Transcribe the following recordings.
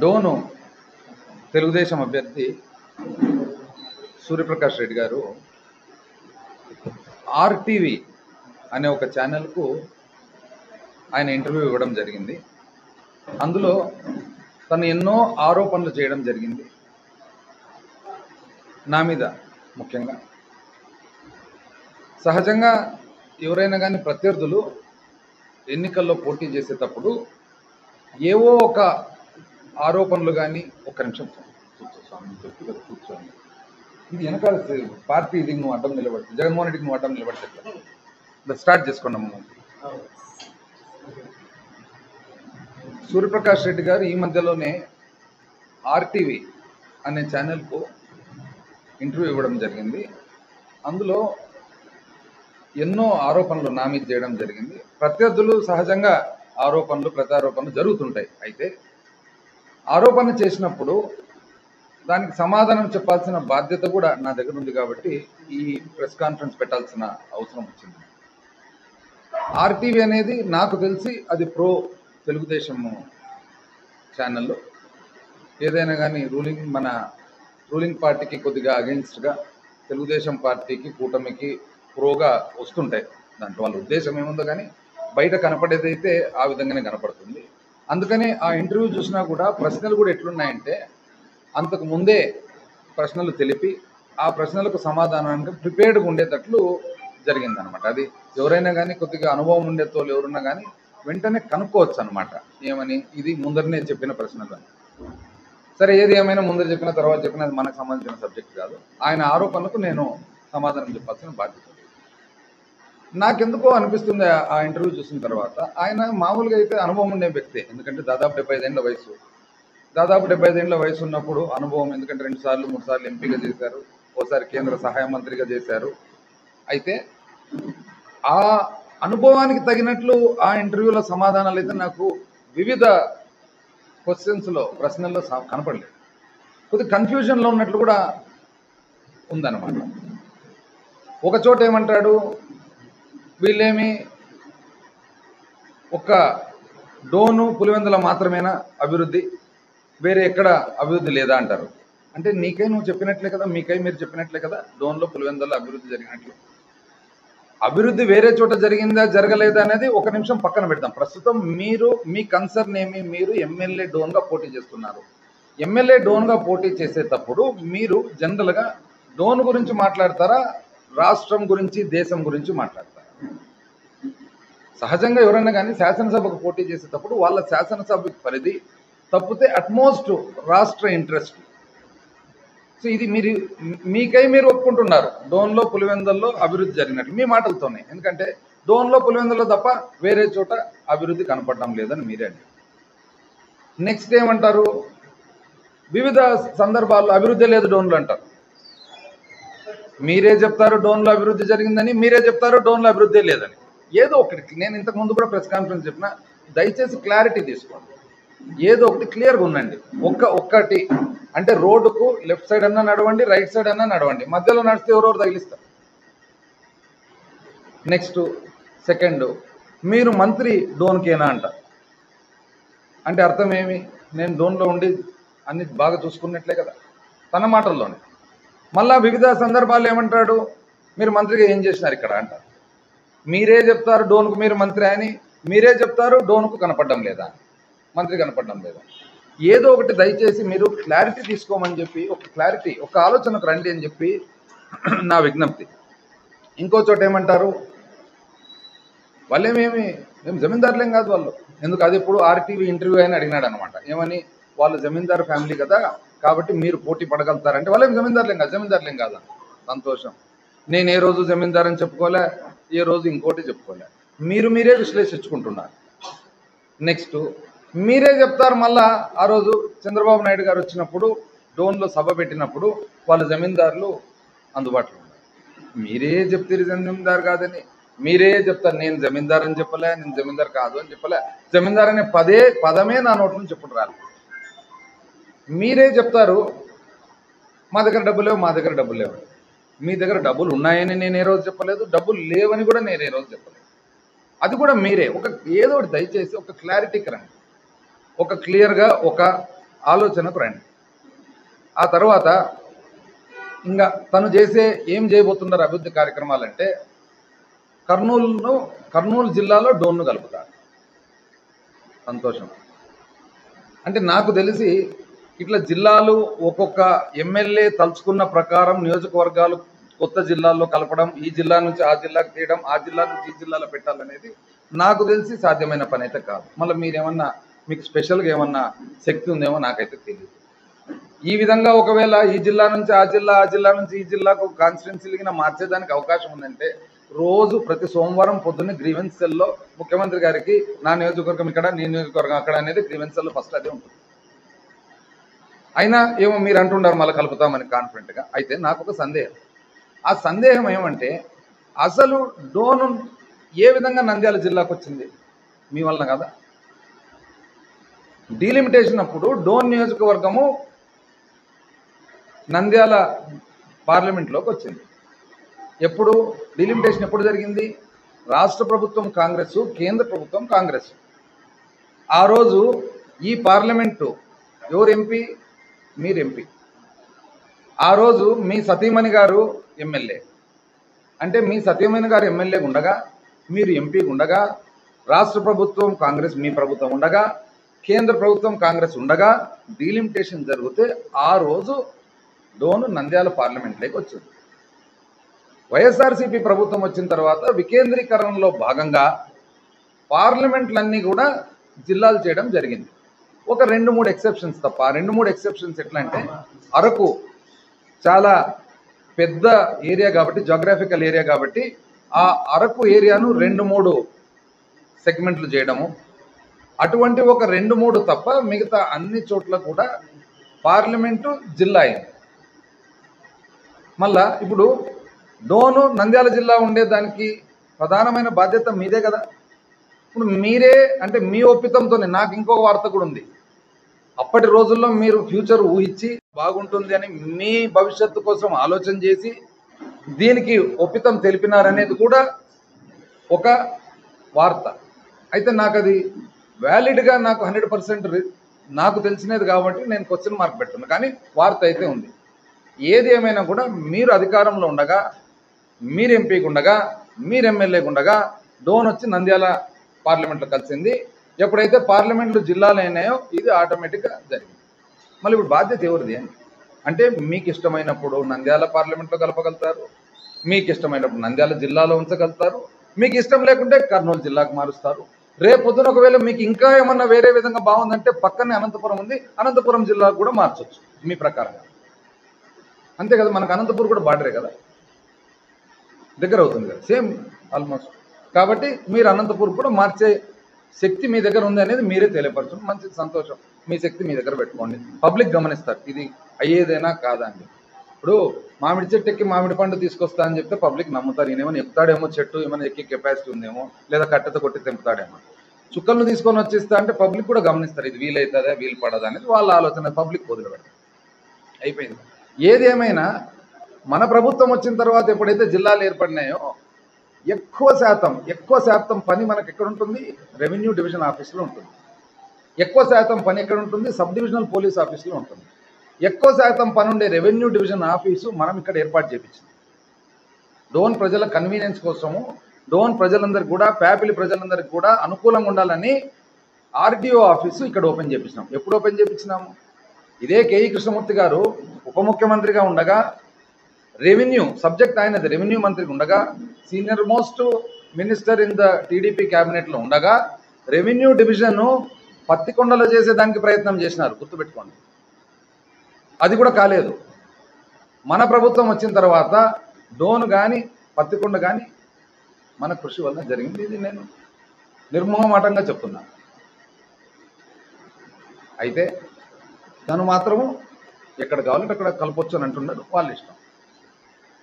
డోను తెలుగుదేశం అభ్యర్థి సూర్యప్రకాష్ రెడ్డి గారు ఆర్టీవీ అనే ఒక ఛానల్కు ఆయన ఇంటర్వ్యూ ఇవ్వడం జరిగింది. అందులో తను ఎన్నో ఆరోపణలు చేయడం జరిగింది నా మీద. ముఖ్యంగా సహజంగా ఎవరైనా కానీ ప్రత్యర్థులు ఎన్నికల్లో పోటీ చేసేటప్పుడు ఏవో ఒక ఆరోపణలు కానీ, ఒక్క నిమిషం ఇది వెనకాల పార్టీ, ఇది నువ్వు అడ్డం నిలబడి జగన్మోహన్ రెడ్డికి నువ్వు అడ్డం నిలబడితే స్టార్ట్ చేసుకున్నాము. సూర్యప్రకాష్ రెడ్డి గారు ఈ మధ్యలోనే ఆర్టీవీ అనే ఛానల్కు ఇంటర్వ్యూ ఇవ్వడం జరిగింది. అందులో ఎన్నో ఆరోపణలు నా మీద చేయడం జరిగింది. ప్రత్యర్థులు సహజంగా ఆరోపణలు ప్రత్యారోపణలు జరుగుతుంటాయి. అయితే ఆరోపణ చేసినప్పుడు దానికి సమాధానం చెప్పాల్సిన బాధ్యత కూడా నా దగ్గర ఉంది కాబట్టి ఈ ప్రెస్ కాన్ఫరెన్స్ పెట్టాల్సిన అవసరం వచ్చింది. ఆర్టీవీ అనేది నాకు తెలిసి అది ప్రో తెలుగుదేశం ఛానల్లో. ఏదైనా కానీ మన రూలింగ్ పార్టీకి కొద్దిగా అగెన్స్ట్గా, తెలుగుదేశం పార్టీకి కూటమికి ప్రోగా వస్తుంటాయి. దాంట్లో వాళ్ళ ఉద్దేశం ఏముందో కానీ బయట కనపడేదైతే ఆ విధంగానే కనపడుతుంది. అందుకని ఆ ఇంటర్వ్యూ చూసినా కూడా ప్రశ్నలు కూడా ఎట్లున్నాయంటే అంతకు ముందే ప్రశ్నలు తెలిపి ఆ ప్రశ్నలకు సమాధానానికి ప్రిపేర్డ్గా ఉండేటట్లు జరిగిందనమాట. అది ఎవరైనా కానీ కొద్దిగా అనుభవం ఉండేతోళ్ళు ఎవరున్నా కానీ వెంటనే కనుక్కోవచ్చు అనమాట. ఏమని, ఇది ముందరనే చెప్పిన ప్రశ్నలు. సరే, ఏది ఏమైనా ముందర చెప్పిన తర్వాత చెప్పిన మనకు సంబంధించిన సబ్జెక్ట్ కాదు. ఆయన ఆరోపణలకు నేను సమాధానం చెప్పాల్సిన బాధ్యత. నాకెందుకో అనిపిస్తుంది ఆ ఇంటర్వ్యూ చూసిన తర్వాత, ఆయన మామూలుగా అయితే అనుభవం ఉండే వ్యక్తే. ఎందుకంటే దాదాపు 75 ఏళ్ల వయసు. దాదాపు 75 ఏళ్ల వయసు ఉన్నప్పుడు అనుభవం, ఎందుకంటే 2 సార్లు 3 సార్లు ఎంపీగా చేశారు, ఓసారి కేంద్ర సహాయ మంత్రిగా చేశారు. అయితే ఆ అనుభవానికి తగినట్లు ఆ ఇంటర్వ్యూలో సమాధానాలు అయితే నాకు వివిధ క్వశ్చన్స్లో, ప్రశ్నల్లో కనపడలేదు. కొద్దిగా కన్ఫ్యూజన్లో ఉన్నట్లు కూడా ఉందన్నమాట. ఒక చోట ఏమంటాడు, వీళ్ళేమి ఒక్క డోను పులివెందుల మాత్రమేనా అభివృద్ధి, వేరే ఎక్కడ అభివృద్ధి లేదా అంటారు. అంటే నీకై నువ్వు చెప్పినట్లే కదా, మీకై మీరు చెప్పినట్లే కదా డోన్లో పులివెందుల అభివృద్ధి జరిగినట్లు. అభివృద్ధి వేరే చోట జరిగిందా జరగలేదా అనేది ఒక నిమిషం పక్కన పెడతాం. ప్రస్తుతం మీరు మీ కన్సర్న్ ఏమి, మీరు ఎమ్మెల్యే డోన్గా పోటీ చేస్తున్నారు. ఎమ్మెల్యే డోన్గా పోటీ చేసేటప్పుడు మీరు జనరల్గా డోన్ గురించి మాట్లాడతారా, రాష్ట్రం గురించి, దేశం గురించి మాట్లాడతారా? సహజంగా ఎవరైనా కానీ శాసనసభకు పోటీ చేసేటప్పుడు వాళ్ళ శాసనసభ పరిధి తప్పితే అట్మోస్ట్ రాష్ట్ర ఇంట్రెస్ట్. సో ఇది మీకై మీరు ఒప్పుకుంటున్నారు డోన్లో పులివెందుల్లో అభివృద్ధి జరిగినట్లు మీ మాటలతోనే. ఎందుకంటే డోన్లో పులివెందుల్లో తప్ప వేరే చోట అభివృద్ధి కనపడడం లేదని మీరే అండి. నెక్స్ట్ ఏమంటారు, వివిధ సందర్భాల్లో అభివృద్ధి లేదు డోన్లో అంటారు. మీరే చెప్తారు డోన్లో అభివృద్ధి జరిగిందని, మీరే చెప్తారు డోన్లో అభివృద్ధి లేదని. ఏదో ఒకటి, నేను ఇంతకుముందు కూడా ప్రెస్ కాన్ఫరెన్స్ చెప్పిన, దయచేసి క్లారిటీ తీసుకోండి. ఏదో ఒకటి క్లియర్గా ఉండండి. ఒక్కటి అంటే రోడ్డుకు లెఫ్ట్ సైడ్ అన్నా నడవండి, రైట్ సైడ్ అన్నా నడవండి, మధ్యలో నడిస్తే ఎవరెవరు తగిలిస్తారు. నెక్స్ట్ సెకండ్, మీరు మంత్రి డోన్కేనా అంట. అంటే అర్థం ఏమి, నేను డోన్లో ఉండి అన్ని బాగా చూసుకున్నట్లే కదా, తన మాటల్లోనే. మళ్ళా వివిధ సందర్భాల్లో ఏమంటాడు, మీరు మంత్రిగా ఏం చేసినారు ఇక్కడ అంటారు. మీరే చెప్తారు డోన్కు మీరు మంత్రి అని, మీరే చెప్తారు డోన్కు కనపడడం లేదా, మంత్రి కనపడడం లేదా. ఏదో ఒకటి దయచేసి మీరు క్లారిటీ తీసుకోమని చెప్పి, ఒక ఆలోచనకు రండి అని చెప్పి నా విజ్ఞప్తి. ఇంకో చోట ఏమంటారు, వాళ్ళేమేమి మేము జమీందారులేం కాదు వాళ్ళు. ఎందుకు, అది ఇప్పుడు ఆర్టీవీ ఇంటర్వ్యూ అని అడిగినాడు అనమాట. ఏమని, వాళ్ళు జమీందారు ఫ్యామిలీ కదా కాబట్టి మీరు పోటీ పడగలుగుతారంటే వాళ్ళేం జమీందారులేం కాదు. సంతోషం, నేను ఏ రోజు జమీందారని చెప్పుకోలే, ఏ రోజు ఇంకోటి చెప్పుకోలే. మీరే విశ్లేషించుకుంటున్నారు. నెక్స్ట్ మీరే చెప్తారు మళ్ళా, ఆ రోజు చంద్రబాబు నాయుడు గారు వచ్చినప్పుడు డోన్లో సభ పెట్టినప్పుడు వాళ్ళ జమీందారులు అందుబాటులో ఉన్నారు. మీరే చెప్తారు జమీందారు కాదని, మీరే చెప్తారు నేను జమీందారు అని చెప్పలే, నేను జమీందారు కాదు అని చెప్పలే. జమీందారు అనే పదమే నా నోటి నుంచి చెప్పుడు రాలి. మీరే చెప్తారు మా దగ్గర డబ్బులు లేవు. మీ దగ్గర డబ్బులు ఉన్నాయని నేను ఏ రోజు చెప్పలేదు, డబ్బులు లేవని కూడా నేను ఏ రోజు చెప్పలేదు. అది కూడా మీరే ఏదో ఒకటి దయచేసి ఒక క్లారిటీకి రండి. ఒక క్లియర్గా ఒక ఆలోచనకు రండి. ఆ తర్వాత ఇంకా తను ఏం చేయబోతున్నారు అభివృద్ధి కార్యక్రమాలంటే కర్నూలు జిల్లాలో డోన్ను కలుపుతారు. సంతోషం. అంటే నాకు తెలిసి ఇట్లా జిల్లాలు ఒక్కొక్క ఎమ్మెల్యే తలుచుకున్న ప్రకారం నియోజకవర్గాలు కొత్త జిల్లాల్లో కలపడం, ఈ జిల్లా నుంచి ఆ జిల్లాకు తీయడం, ఆ జిల్లా నుంచి ఈ జిల్లాలో పెట్టాలనేది నాకు తెలిసి సాధ్యమైన పని అయితే కాదు. మళ్ళీ మీరేమన్నా మీకు స్పెషల్గా ఏమన్నా శక్తి ఉందేమో నాకైతే తెలియదు. ఈ విధంగా ఒకవేళ ఈ జిల్లా నుంచి ఆ జిల్లా, ఆ జిల్లా నుంచి ఈ జిల్లాకు కాన్స్టిట్యున్సీలుగా మార్చేదానికి అవకాశం ఉందంటే రోజు ప్రతి సోమవారం పొద్దున్న గ్రీవెన్స్ సెల్లో ముఖ్యమంత్రి గారికి నా నియోజకవర్గం ఇక్కడ, నీ నియోజకవర్గం అక్కడ అనేది గ్రీవెన్స్ సెల్లో ఫస్ట్ అదే ఉంటుంది. అయినా ఏమో మీరు అంటున్నారు మళ్ళీ కలుపుతామని కాన్ఫిడెంట్గా. అయితే నాకు ఒక సందేహం. ఆ సందేహం ఏమంటే అసలు డోను ఏ విధంగా నంద్యాల జిల్లాకు వచ్చింది? మీ వలన కదా. డీలిమిటేషన్ అప్పుడు డోన్ నియోజకవర్గము నంద్యాల పార్లమెంట్లోకి వచ్చింది. ఎప్పుడు డీలిమిటేషన్ ఎప్పుడు జరిగింది? రాష్ట్ర ప్రభుత్వం కాంగ్రెస్, కేంద్ర ప్రభుత్వం కాంగ్రెస్. ఆ రోజు ఈ పార్లమెంటు ఎవరు ఎంపీ? మీరు ఎంపీ. ఆ రోజు మీ సతీమణి గారు ఎమ్మెల్యే. అంటే మీ సతీమణి గారు ఎమ్మెల్యే ఉండగా, మీరు ఎంపీ ఉండగా, రాష్ట్ర ప్రభుత్వం కాంగ్రెస్ మీ ప్రభుత్వం ఉండగా, కేంద్ర ప్రభుత్వం కాంగ్రెస్ ఉండగా డీలిమిటేషన్ జరిగితే ఆ రోజు డోను నంద్యాల పార్లమెంట్లోకి వచ్చింది. వైఎస్ఆర్సీపీ ప్రభుత్వం వచ్చిన తర్వాత వికేంద్రీకరణలో భాగంగా పార్లమెంట్లన్నీ కూడా జిల్లాలు చేయడం జరిగింది. ఒక 2-3 ఎక్సెప్షన్స్ తప్ప. 2-3 ఎక్సెప్షన్స్ ఎట్లా అంటే అరకు చాలా పెద్ద ఏరియా కాబట్టి, జాగ్రఫికల్ ఏరియా కాబట్టి ఆ అరకు ఏరియాను 2-3 సెగ్మెంట్లు చేయడము, అటువంటి ఒక 2-3 తప్ప మిగతా అన్ని చోట్ల కూడా పార్లమెంటు జిల్లా అయింది. మళ్ళా ఇప్పుడు డోను నంద్యాల జిల్లా ఉండేదానికి ప్రధానమైన బాధ్యత మీదే కదా. ఇప్పుడు మీరే అంటే మీ ఒప్పితంతోనే. నాకు ఇంకొక వార్త కూడా ఉంది. అప్పటి రోజుల్లో మీరు ఫ్యూచర్ ఊహించి బాగుంటుంది అని మీ భవిష్యత్తు కోసం ఆలోచన చేసి దీనికి ఒప్పితం తెలిపినారనేది కూడా ఒక వార్త. అయితే నాకు అది వ్యాలిడ్గా నాకు 100% నాకు తెలిసినది కాబట్టి నేను క్వశ్చన్ మార్క్ పెట్టున్నాను. కానీ వార్త అయితే ఉంది. ఏది ఏమైనా కూడా మీరు అధికారంలో ఉండగా, మీరు ఎంపీకి ఉండగా, మీరు ఎమ్మెల్యేకి ఉండగా డోన్ వచ్చి నంద్యాల పార్లమెంట్లో కలిసింది. ఎప్పుడైతే పార్లమెంట్లు జిల్లాలు అయినాయో ఇది ఆటోమేటిక్గా జరిగింది. మళ్ళీ ఇప్పుడు బాధ్యత ఎవరిది అని అంటే మీకు ఇష్టమైనప్పుడు నంద్యాల పార్లమెంట్లో కలపగలుగుతారు, మీకు ఇష్టమైనప్పుడు నంద్యాల జిల్లాలో ఉంచగలుగుతారు, మీకు ఇష్టం లేకుంటే కర్నూలు జిల్లాకు మారుస్తారు. రేపొద్దున ఒకవేళ మీకు ఇంకా ఏమన్నా వేరే విధంగా బాగుందంటే పక్కనే అనంతపురం ఉంది, అనంతపురం జిల్లాకు కూడా మార్చవచ్చు మీ ప్రకారంగా. అంతే కదా. మనకు అనంతపురం కూడా బార్డరే కదా, దగ్గర అవుతుంది కదా, సేమ్ ఆల్మోస్ట్. కాబట్టి మీరు అనంతపురం కూడా మార్చే శక్తి మీ దగ్గర ఉంది అనేది మీరే తెలియపరచండి. మంచి సంతోషం. మీ శక్తి మీ దగ్గర పెట్టుకోండి. పబ్లిక్ గమనిస్తారు ఇది అయ్యేదేనా కాదా అని. ఇప్పుడు మామిడి చెట్టు ఎక్కి మామిడి పండు తీసుకొస్తా అని చెప్తే పబ్లిక్ నమ్ముతారు. ఈయనేమో ఎక్కుతాడేమో, చెట్టు ఏమైనా ఎక్కి కెపాసిటీ ఉందేమో, లేదా కట్టెతో కొట్టి తెంపుతాడేమో. చుక్కలను తీసుకొని వచ్చేస్తా అంటే పబ్లిక్ కూడా గమనిస్తారు ఇది వీలవుతుందా వీలు పడదా అనేది వాళ్ళ ఆలోచన. పబ్లిక్ వదిలిపెడతారు. అయిపోయింది. ఏదేమైనా మన ప్రభుత్వం వచ్చిన తర్వాత ఎప్పుడైతే జిల్లాలు ఏర్పడినాయో ఎక్కువ శాతం పని మనకు ఎక్కడ ఉంటుంది? రెవెన్యూ డివిజన్ ఆఫీసులో ఉంటుంది. ఎక్కువ శాతం పని ఎక్కడ ఉంటుంది? సబ్ డివిజనల్ పోలీస్ ఆఫీసులో ఉంటుంది. ఎక్కువ శాతం పని ఉండే రెవెన్యూ డివిజన్ ఆఫీసు మనం ఇక్కడ ఏర్పాటు చేయించింది. డోన్ ప్రజల కన్వీనియన్స్ కోసము, డోన్ ప్రజలందరికీ కూడా, ప్యాపిలి ప్రజలందరికీ కూడా అనుకూలంగా ఉండాలని ఆర్డీఓ ఆఫీసు ఇక్కడ ఓపెన్ చేయించినాం. ఎప్పుడు ఓపెన్ చేయించినాము? ఇదే కేఈ కృష్ణమూర్తి గారు ఉప ముఖ్యమంత్రిగా ఉండగా, రెవెన్యూ సబ్జెక్ట్ ఆయనది, రెవెన్యూ మంత్రికి ఉండగా, senior most minister in the TDP క్యాబినెట్లో ఉండగా రెవెన్యూ డివిజన్ను పత్తికొండలో చేసేదానికి ప్రయత్నం చేసినారు, గుర్తుపెట్టుకోండి. అది కూడా కాలేదు. మన ప్రభుత్వం వచ్చిన తర్వాత డోన్ కానీ పత్తికొండ కానీ మన కృషి వల్ల జరిగింది. ఇది నేను నిర్మోహమాటంగా చెప్తున్నాను. అయితే తను మాత్రము ఎక్కడ కావాలంటే అక్కడ కలపొచ్చు అని అంటున్నారు, వాళ్ళ ఇష్టం.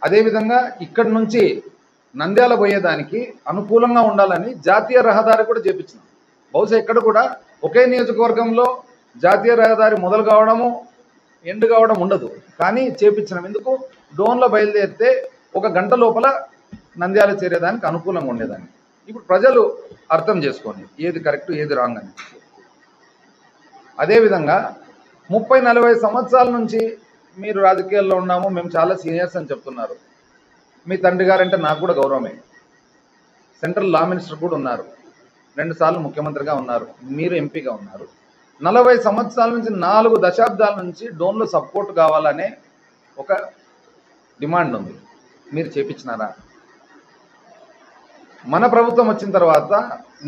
అదేవిధంగా ఇక్కడి నుంచి నంద్యాల పోయేదానికి అనుకూలంగా ఉండాలని జాతీయ రహదారి కూడా చేపించినాం. బహుశా ఇక్కడ కూడా ఒకే నియోజకవర్గంలో జాతీయ రహదారి మొదలు కావడము ఎండ్ కావడం ఉండదు, కానీ చేపించినాం. ఎందుకు? డోన్లో బయలుదేరితే 1 గంట లోపల నంద్యాల చేరేదానికి అనుకూలంగా ఉండేదాన్ని. ఇప్పుడు ప్రజలు అర్థం చేసుకోండి ఏది కరెక్ట్ ఏది రాంగ్ అని. అదేవిధంగా 30-40 సంవత్సరాల నుంచి మీరు రాజకీయాల్లో ఉన్నాము, మేము చాలా సీనియర్స్ అని చెప్తున్నారు. మీ తండ్రి గారంటే నాకు కూడా గౌరవమే. సెంట్రల్ లా మినిస్టర్ కూడా ఉన్నారు, 2 సార్లు ముఖ్యమంత్రిగా ఉన్నారు, మీరు ఎంపీగా ఉన్నారు. 40 సంవత్సరాల నుంచి 4 దశాబ్దాల నుంచి డోన్లో సపోర్ట్ కావాలనే ఒక డిమాండ్ ఉంది. మీరు చేపించినారా? మన ప్రభుత్వం వచ్చిన తర్వాత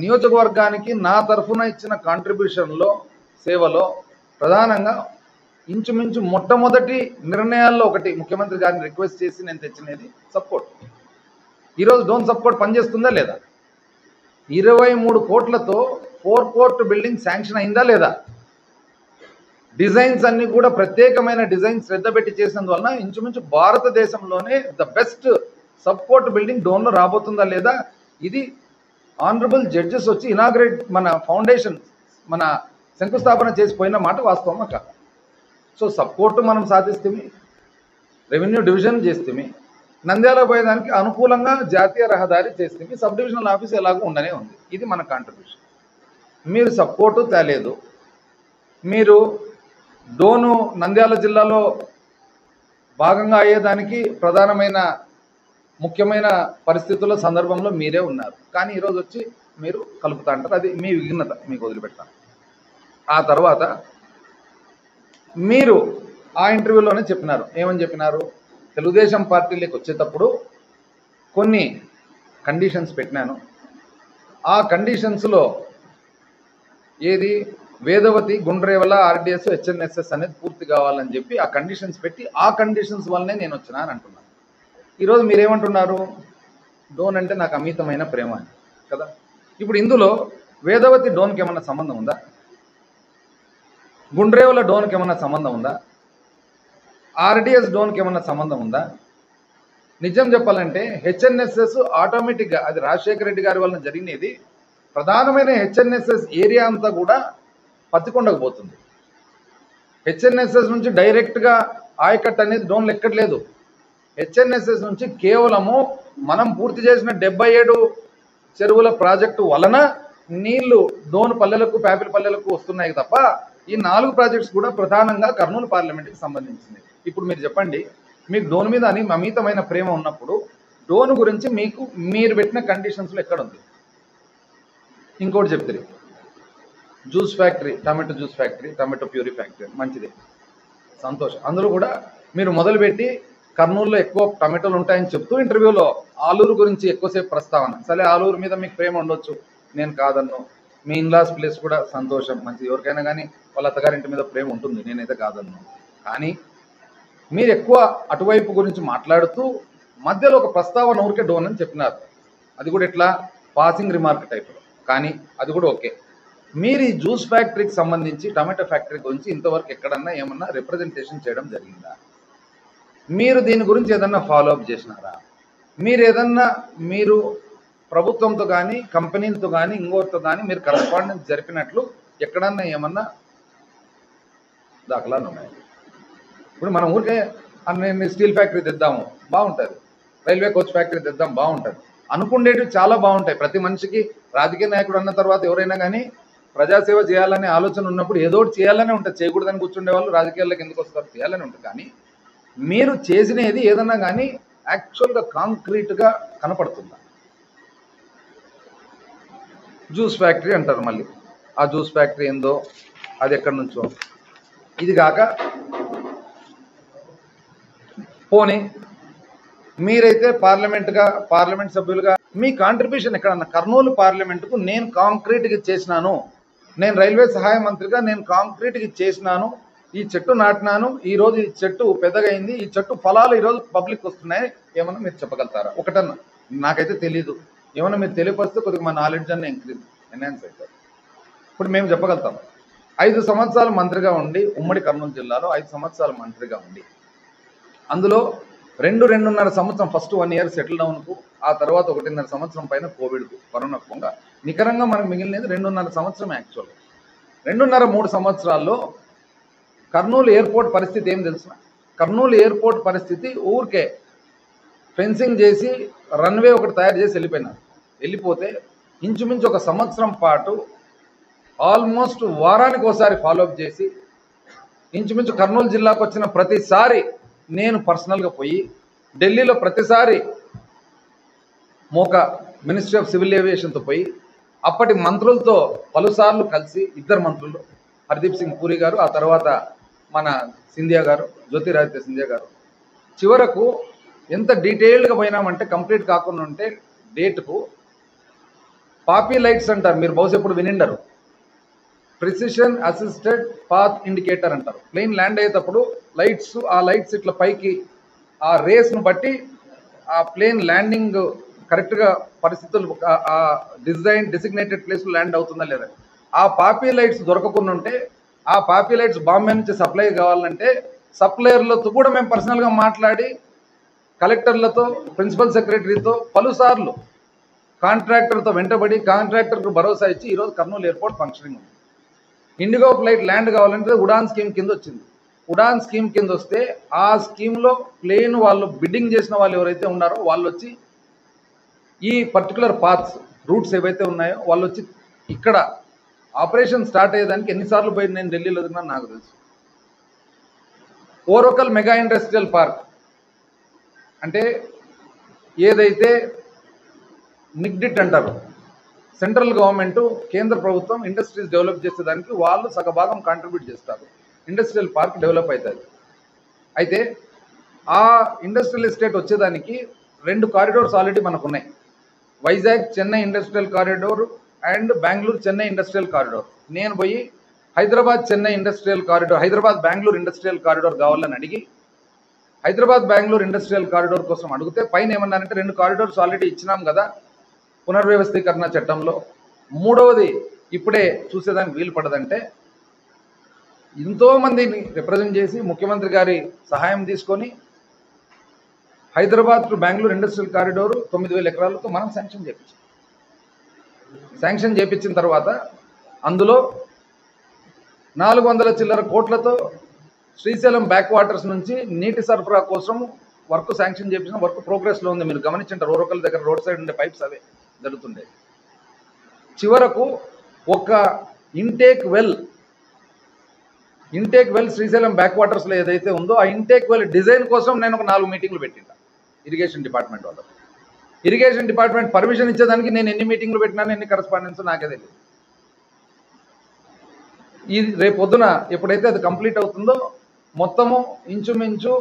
నియోజకవర్గానికి నా తరఫున ఇచ్చిన కాంట్రిబ్యూషన్లో సేవలో ప్రధానంగా ఇంచుమించు మొట్టమొదటి నిర్ణయాల్లో ఒకటి ముఖ్యమంత్రి గారిని రిక్వెస్ట్ చేసి నేను తెచ్చినది సపోర్ట్. ఈరోజు డోన్ సపోర్ట్ పనిచేస్తుందా లేదా? 23 కోట్లతో 4 కోర్ట్ బిల్డింగ్ శాంక్షన్ అయిందా లేదా? డిజైన్స్ అన్ని కూడా ప్రత్యేకమైన డిజైన్స్ శ్రద్ధ పెట్టి చేసినందువలన ఇంచుమించు భారతదేశంలోనే ద బెస్ట్ సపోర్ట్ బిల్డింగ్ డోన్లో రాబోతుందా లేదా? ఇది ఆనరబుల్ జడ్జెస్ వచ్చి ఇనాగ్రేట్ మన ఫౌండేషన్ మన శంకుస్థాపన చేసిపోయిన మాట వాస్తవమా కాదు? సో సపోర్ట్ మనం సాధిస్తేమి, రెవెన్యూ డివిజన్ చేస్తేమి, నంద్యాల పోయేదానికి అనుకూలంగా జాతీయ రహదారి చేస్తేమి, సబ్ డివిజనల్ ఆఫీస్ ఎలాగో ఉండనే ఉంది. ఇది మన కాంట్రిబ్యూషన్. మీరు సపోర్టు తేలేదు. మీరు డోను నంద్యాల జిల్లాలో భాగంగా అయ్యేదానికి ప్రధానమైన ముఖ్యమైన పరిస్థితుల్లో సందర్భంలో మీరే ఉన్నారు. కానీ ఈరోజు వచ్చి మీరు కలుపుతా అంటారు. అది మీ విఘ్నత, మీకు వదిలిపెడతాను. ఆ తర్వాత మీరు ఆ ఇంటర్వ్యూలోనే చెప్పినారు. ఏమని చెప్పినారు? తెలుగుదేశం పార్టీలోకి వచ్చేటప్పుడు కొన్ని కండిషన్స్ పెట్టినాను. ఆ కండిషన్స్లో ఏది వేదవతి, గుండ్రేవల, ఆర్డిఎస్, హెచ్ఎన్ఎస్ఎస్ అనేది పూర్తి కావాలని చెప్పి ఆ కండిషన్స్ పెట్టి ఆ కండిషన్స్ వల్లనే నేను వచ్చినా అని అంటున్నాను. ఈరోజు మీరేమంటున్నారు? డోన్ అంటే నాకు అమితమైన ప్రేమ అని కదా. ఇప్పుడు ఇందులో వేదవతి డోన్కి ఏమన్నా సంబంధం ఉందా? గుండ్రేవల డోన్కి ఏమన్నా సంబంధం ఉందా? ఆర్డిఎస్ డోన్కి ఏమన్నా సంబంధం ఉందా? నిజం చెప్పాలంటే హెచ్ఎన్ఎస్ఎస్ ఆటోమేటిక్గా అది రాజశేఖర రెడ్డి గారి వలన జరిగినది. ప్రధానమైన హెచ్ఎన్ఎస్ఎస్ ఏరియా అంతా కూడా పత్తికొండకు పోతుంది. హెచ్ఎన్ఎస్ఎస్ నుంచి డైరెక్ట్గా ఆయకట్టు అనేది డోన్లు ఎక్కట్లేదు. హెచ్ఎన్ఎస్ఎస్ నుంచి కేవలము మనం పూర్తి చేసిన 77 చెరువుల ప్రాజెక్టు వలన నీళ్లు డోన్ పల్లెలకు, ప్యాపిల్ పల్లెలకు వస్తున్నాయి తప్ప ఈ 4 ప్రాజెక్ట్స్ కూడా ప్రధానంగా కర్నూలు పార్లమెంట్కి సంబంధించింది. ఇప్పుడు మీరు చెప్పండి, మీకు డోన్ మీద అమితమైన ప్రేమ ఉన్నప్పుడు డోన్ గురించి మీకు మీరు పెట్టిన కండిషన్స్లో ఎక్కడుంది? ఇంకోటి చెప్తారు, juice factory, tomato juice factory, tomato puree factory, మంచిది, సంతోషం. అందులో కూడా మీరు మొదలుపెట్టి కర్నూలులో ఎక్కువ టమాటోలు ఉంటాయని చెప్తూ ఇంటర్వ్యూలో ఆలూరు గురించి ఎక్కువసేపు ప్రస్తావన. సరే, ఆలూరు మీద మీకు ప్రేమ ఉండొచ్చు, నేను కాదన్ను. మీ ఇన్లాస్ ప్లేస్ కూడా సంతోషం, మంచిది. ఎవరికైనా కానీ వాళ్ళ అత్తగారింటి మీద ప్రేమ ఉంటుంది, నేనైతే కాదన్ను. కానీ మీరు ఎక్కువ అటువైపు గురించి మాట్లాడుతూ మధ్యలో ఒక ప్రస్తావన ఊరికే డోన్ అని చెప్పినారు. అది కూడా ఇట్లా పాసింగ్ రిమార్క్ టైప్లో, కానీ అది కూడా ఓకే. మీరు ఈ జ్యూస్ ఫ్యాక్టరీకి సంబంధించి, టమాటో ఫ్యాక్టరీ గురించి ఇంతవరకు ఎక్కడన్నా ఏమన్నా రిప్రజెంటేషన్ చేయడం జరిగిందా? మీరు దీని గురించి ఏదన్నా ఫాలో అప్ చేసినారా? మీరు ప్రభుత్వంతో కానీ, కంపెనీలతో కానీ, ఇంకోరితో కానీ మీరు కరస్పాండెన్స్ జరిపినట్లు ఎక్కడన్నా ఏమన్నా దాఖలాలు ఉన్నాయి? ఇప్పుడు మనం ఊరికే నేను స్టీల్ ఫ్యాక్టరీ తెద్దాము, బాగుంటుంది, రైల్వే కోచ్ ఫ్యాక్టరీ తెద్దాం, బాగుంటుంది, అనుకునేటివి చాలా బాగుంటాయి. ప్రతి మనిషికి రాజకీయ నాయకుడు అన్న తర్వాత ఎవరైనా కానీ ప్రజాసేవ చేయాలనే ఆలోచన ఉన్నప్పుడు ఏదో ఒకటి చేయాలనే ఉంటుంది. చేయకూడదని కూర్చుండే వాళ్ళు రాజకీయాల్లోకి ఎందుకు వస్తారు? చేయాలని ఉంటుంది. కానీ మీరు చేసినది ఏదన్నా కానీ యాక్చువల్గా కాంక్రీట్గా కనపడుతుందా? జ్యూస్ ఫ్యాక్టరీ అంటారు, మళ్ళీ ఆ జ్యూస్ ఫ్యాక్టరీ ఏందో అది ఎక్కడి నుంచో. ఇది కాక పోనీ మీరైతే పార్లమెంట్ సభ్యులుగా మీ కాంట్రిబ్యూషన్ ఎక్కడన్నా కర్నూలు పార్లమెంటుకు నేను కాంక్రీట్గా చేసినాను, నేను రైల్వే సహాయ మంత్రిగా నేను కాంక్రీట్గా చేసినాను, ఈ చెట్టు నాటినాను, ఈరోజు ఈ చెట్టు పెద్దగా అయింది, ఈ చెట్టు ఫలాలు ఈరోజు పబ్లిక్ వస్తున్నాయి, ఏమన్నా మీరు చెప్పగలుగుతారా? ఒకటన్నా, నాకైతే తెలీదు. ఏమన్నా మీరు తెలియపరిస్తే కొద్దిగా మా నాలెడ్జ్ అన్న ఎన్హాన్స్ అవుతారు. ఇప్పుడు మేము చెప్పగలుగుతాం. 5 సంవత్సరాలు మంత్రిగా ఉండి, ఉమ్మడి కర్నూలు జిల్లాలో 5 సంవత్సరాలు మంత్రిగా ఉండి, అందులో 2.5 సంవత్సరం ఫస్ట్ 1 ఇయర్ సెటిల్ డౌన్కు, ఆ తర్వాత 1.5 సంవత్సరం పైన కోవిడ్కు, కరోనా పొంగ, నికరంగా మనకు మిగిలినది 2.5 సంవత్సరం. యాక్చువల్గా 2.5-3 సంవత్సరాల్లో కర్నూలు ఎయిర్పోర్ట్ పరిస్థితి ఏం తెలుసు? కర్నూలు ఎయిర్పోర్ట్ పరిస్థితి ఊరికే ఫెన్సింగ్ చేసి రన్వే ఒకటి తయారు చేసి వెళ్ళిపోయినారు. వెళ్ళిపోతే ఇంచుమించు 1 సంవత్సరం పాటు ఆల్మోస్ట్ వారానికి ఒకసారి ఫాలోఅప్ చేసి ఇంచుమించు కర్నూలు జిల్లాకు వచ్చిన ప్రతిసారి నేను పర్సనల్గా పోయి, ఢిల్లీలో ప్రతిసారి మినిస్ట్రీ ఆఫ్ సివిల్ ఏవియేషన్తో పోయి, అప్పటి మంత్రులతో పలుసార్లు కలిసి, ఇద్దరు మంత్రులు హర్దీప్ సింగ్ పూరి గారు, ఆ తర్వాత మన సింధియా గారు, జ్యోతిరాదిత్య సింధియా గారు, చివరకు ఎంత డీటెయిల్డ్గా పోయినామంటే కంప్లీట్ కాకుండా ఉంటే డేట్కు పాపీ లైట్స్ అంటారు, మీరు బహుశా ఎప్పుడు వినిండరు. ప్రిసిషన్ అసిస్టెడ్ పాత్ ఇండికేటర్ అంటారు. ప్లేన్ ల్యాండ్ అయ్యేటప్పుడు లైట్స్, ఆ లైట్స్ ఇట్లా పైకి ఆ రేస్ను బట్టి ఆ ప్లేన్ ల్యాండింగ్ కరెక్ట్గా పరిస్థితులు ఆ డిసిగ్నేటెడ్ ప్లేస్లో ల్యాండ్ అవుతుందా లేదా. ఆ పాపీ లైట్స్ దొరకకుండా ఉంటే, ఆ పాపీ లైట్స్ బాంబే నుంచి సప్లై కావాలంటే సప్లయర్లతో కూడా మేము పర్సనల్గా మాట్లాడి, కలెక్టర్లతో, ప్రిన్సిపల్ సెక్రటరీతో పలుసార్లు కాంట్రాక్టర్తో వెంటబడి కాంట్రాక్టర్కు భరోసా ఇచ్చి ఈరోజు కర్నూలు ఎయిర్పోర్ట్ ఫంక్షనింగ్ ఉంది. ఇండిగో ఫ్లైట్ ల్యాండ్ కావాలంటే ఉడాన్ స్కీమ్ కింద వచ్చింది. ఉడాన్ స్కీమ్ కింద వస్తే ఆ స్కీమ్లో ప్లేన్ వాళ్ళు బిడ్డింగ్ చేసిన వాళ్ళు ఎవరైతే ఉన్నారో వాళ్ళు వచ్చి ఈ పర్టికులర్ పాత్స్, రూట్స్ ఏవైతే ఉన్నాయో వాళ్ళు వచ్చి ఇక్కడ ఆపరేషన్ స్టార్ట్ అయ్యేదానికి ఎన్నిసార్లు పోయి నేను ఢిల్లీలో తిన్నా నాకు తెలుసు. ఓరోకల్ మెగా ఇండస్ట్రియల్ పార్క్ అంటే ఏదైతే నిగ్డిట్ అంటారు, సెంట్రల్ గవర్నమెంట్, కేంద్ర ప్రభుత్వం ఇండస్ట్రీస్ డెవలప్ చేసేదానికి వాళ్ళు సగభాగం కాంట్రిబ్యూట్ చేస్తారు. ఇండస్ట్రియల్ పార్క్ డెవలప్ అవుతుంది. అయితే ఆ ఇండస్ట్రియల్ ఎస్టేట్ వచ్చేదానికి 2 కారిడోర్స్ ఆల్రెడీ మనకు ఉన్నాయి. Vizag Chennai industrial corridor and Bengaluru Chennai industrial corridor. నేను పోయి Hyderabad Chennai industrial corridor, Hyderabad Bengaluru industrial corridor కావాలని అడిగి, హైదరాబాద్ బెంగళూరు ఇండస్ట్రియల్ కారిడోర్ కోసం అడిగితే పైన ఏమన్నారంటే 2 కారిడోర్స్ ఆల్రెడీ ఇచ్చినాం కదా పునర్వ్యవస్థీకరణ చట్టంలో, 3వది ఇప్పుడే చూసేదానికి వీలు పడదంటే, ఎంతోమందిని రిప్రజెంట్ చేసి ముఖ్యమంత్రి గారి సహాయం తీసుకొని హైదరాబాద్ టు బెంగళూరు ఇండస్ట్రియల్ కారిడోరు 9,000 ఎకరాలతో మనం శాంక్షన్ చేయించిన తర్వాత అందులో 400 చిల్లర కోట్లతో శ్రీశైలం బ్యాక్ వాటర్స్ నుంచి నీటి సరఫరా కోసం వర్క్ శాంక్షన్ చేయించిన, వర్క్ ప్రోగ్రెస్లో ఉంది. మీరు గమనించారు, ఓరోకల్ దగ్గర రోడ్ సైడ్ ఉండే పైప్స్ అవే జరుగుతుండే. చివరకు ఒక ఇంటేక్ వెల్ శ్రీశైలం బ్యాక్ వాటర్స్లో ఏదైతే ఉందో ఆ ఇంటేక్ వెల్ డిజైన్ కోసం నేను ఒక 4 మీటింగ్లు పెట్టిందా ఇరిగేషన్ డిపార్ట్మెంట్ వాళ్ళకు. ఇరిగేషన్ డిపార్ట్మెంట్ పర్మిషన్ ఇచ్చేదానికి నేను ఎన్ని మీటింగ్లు పెట్టినాను, ఎన్ని కరస్పాండెన్స్ నాకే తెలియదు. ఇది రేపు పొద్దున ఎప్పుడైతే అది కంప్లీట్ అవుతుందో మొత్తము ఇంచుమించు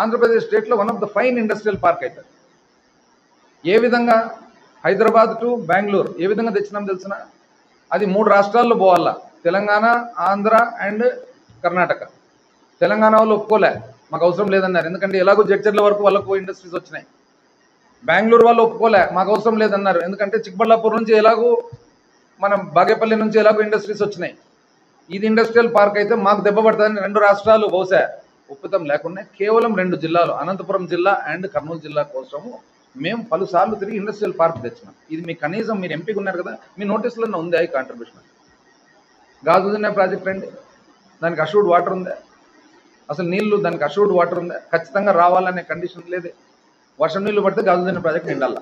ఆంధ్రప్రదేశ్ స్టేట్లో one of the fine industrial park అవుతుంది. ఏ విధంగా హైదరాబాద్ టు బెంగళూరు ఏ విధంగా తెచ్చినాం తెలిసిన, అది 3 రాష్ట్రాల్లో పోవాలా, తెలంగాణ, ఆంధ్ర అండ్ కర్ణాటక. తెలంగాణ వాళ్ళు ఒప్పుకోలే, మాకు అవసరం లేదన్నారు, ఎందుకంటే ఎలాగో జడ్చర్ల వరకు వాళ్ళకు ఇండస్ట్రీస్ వచ్చినాయి. బెంగళూరు వాళ్ళు ఒప్పుకోలే, మాకు అవసరం లేదన్నారు, ఎందుకంటే చిక్బళ్ళాపూర్ నుంచి ఎలాగో మనం బాగేపల్లి నుంచి ఎలాగో ఇండస్ట్రీస్ వచ్చినాయి. ఇది ఇండస్ట్రియల్ పార్క్ అయితే మాకు దెబ్బ పడుతుందని 2 రాష్ట్రాలు బహుశా ఒప్పుతం లేకుండా కేవలం 2 జిల్లాలు, అనంతపురం జిల్లా అండ్ కర్నూలు జిల్లా కోసము మేము పలుసార్లు తిరిగి ఇండస్ట్రియల్ పార్క్ తెచ్చినాం. ఇది మీ కనీసం మీరు ఎంపీగా ఉన్నారు కదా, మీ నోటీసులలో ఉంది ఈ కాంట్రిబ్యూషన్. గాజుదిన్న ప్రాజెక్ట్ రండి, దానికి అష్యూర్డ్ వాటర్ ఉందా, అసలు నీళ్లు దానికి అష్యూర్డ్ వాటర్ ఉందా, ఖచ్చితంగా రావాలనే కండిషన్ లేదే. వర్షం నీళ్లు పడితే గాజుదిన్న ప్రాజెక్ట్ నిండాల.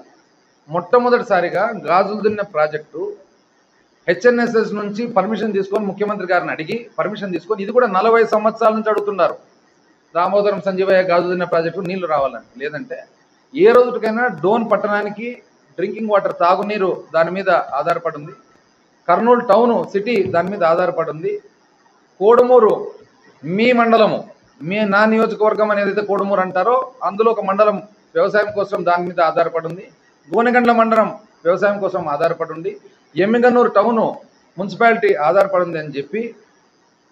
మొట్టమొదటిసారిగా గాజుదిన్న ప్రాజెక్టు హెచ్ఎన్ఎస్ఎస్ నుంచి పర్మిషన్ తీసుకొని ముఖ్యమంత్రి గారిని అడిగి పర్మిషన్ తీసుకొని, ఇది కూడా 40 సంవత్సరాల నుంచి అడుగుతున్నారు, దామోదరం సంజీవయ్య గాజుదిన్న ప్రాజెక్టు నీళ్లు రావాలని. లేదంటే ఏ రోజుకైనా డోన్ పట్టణానికి డ్రింకింగ్ వాటర్, తాగునీరు దాని మీద ఆధారపడి ఉంది. కర్నూలు టౌను సిటీ దాని మీద ఆధారపడి ఉంది. కోడుమూరు మీ మండలము, నా నియోజకవర్గం అనేది అయితే కోడుమూరు అంటారో అందులో ఒక మండలం వ్యవసాయం కోసం దాని మీద ఆధారపడి ఉంది. గోనెగండ్ల మండలం వ్యవసాయం కోసం ఆధారపడి ఉంది. ఎమ్మిగనూరు టౌను మున్సిపాలిటీ ఆధారపడి ఉంది అని చెప్పి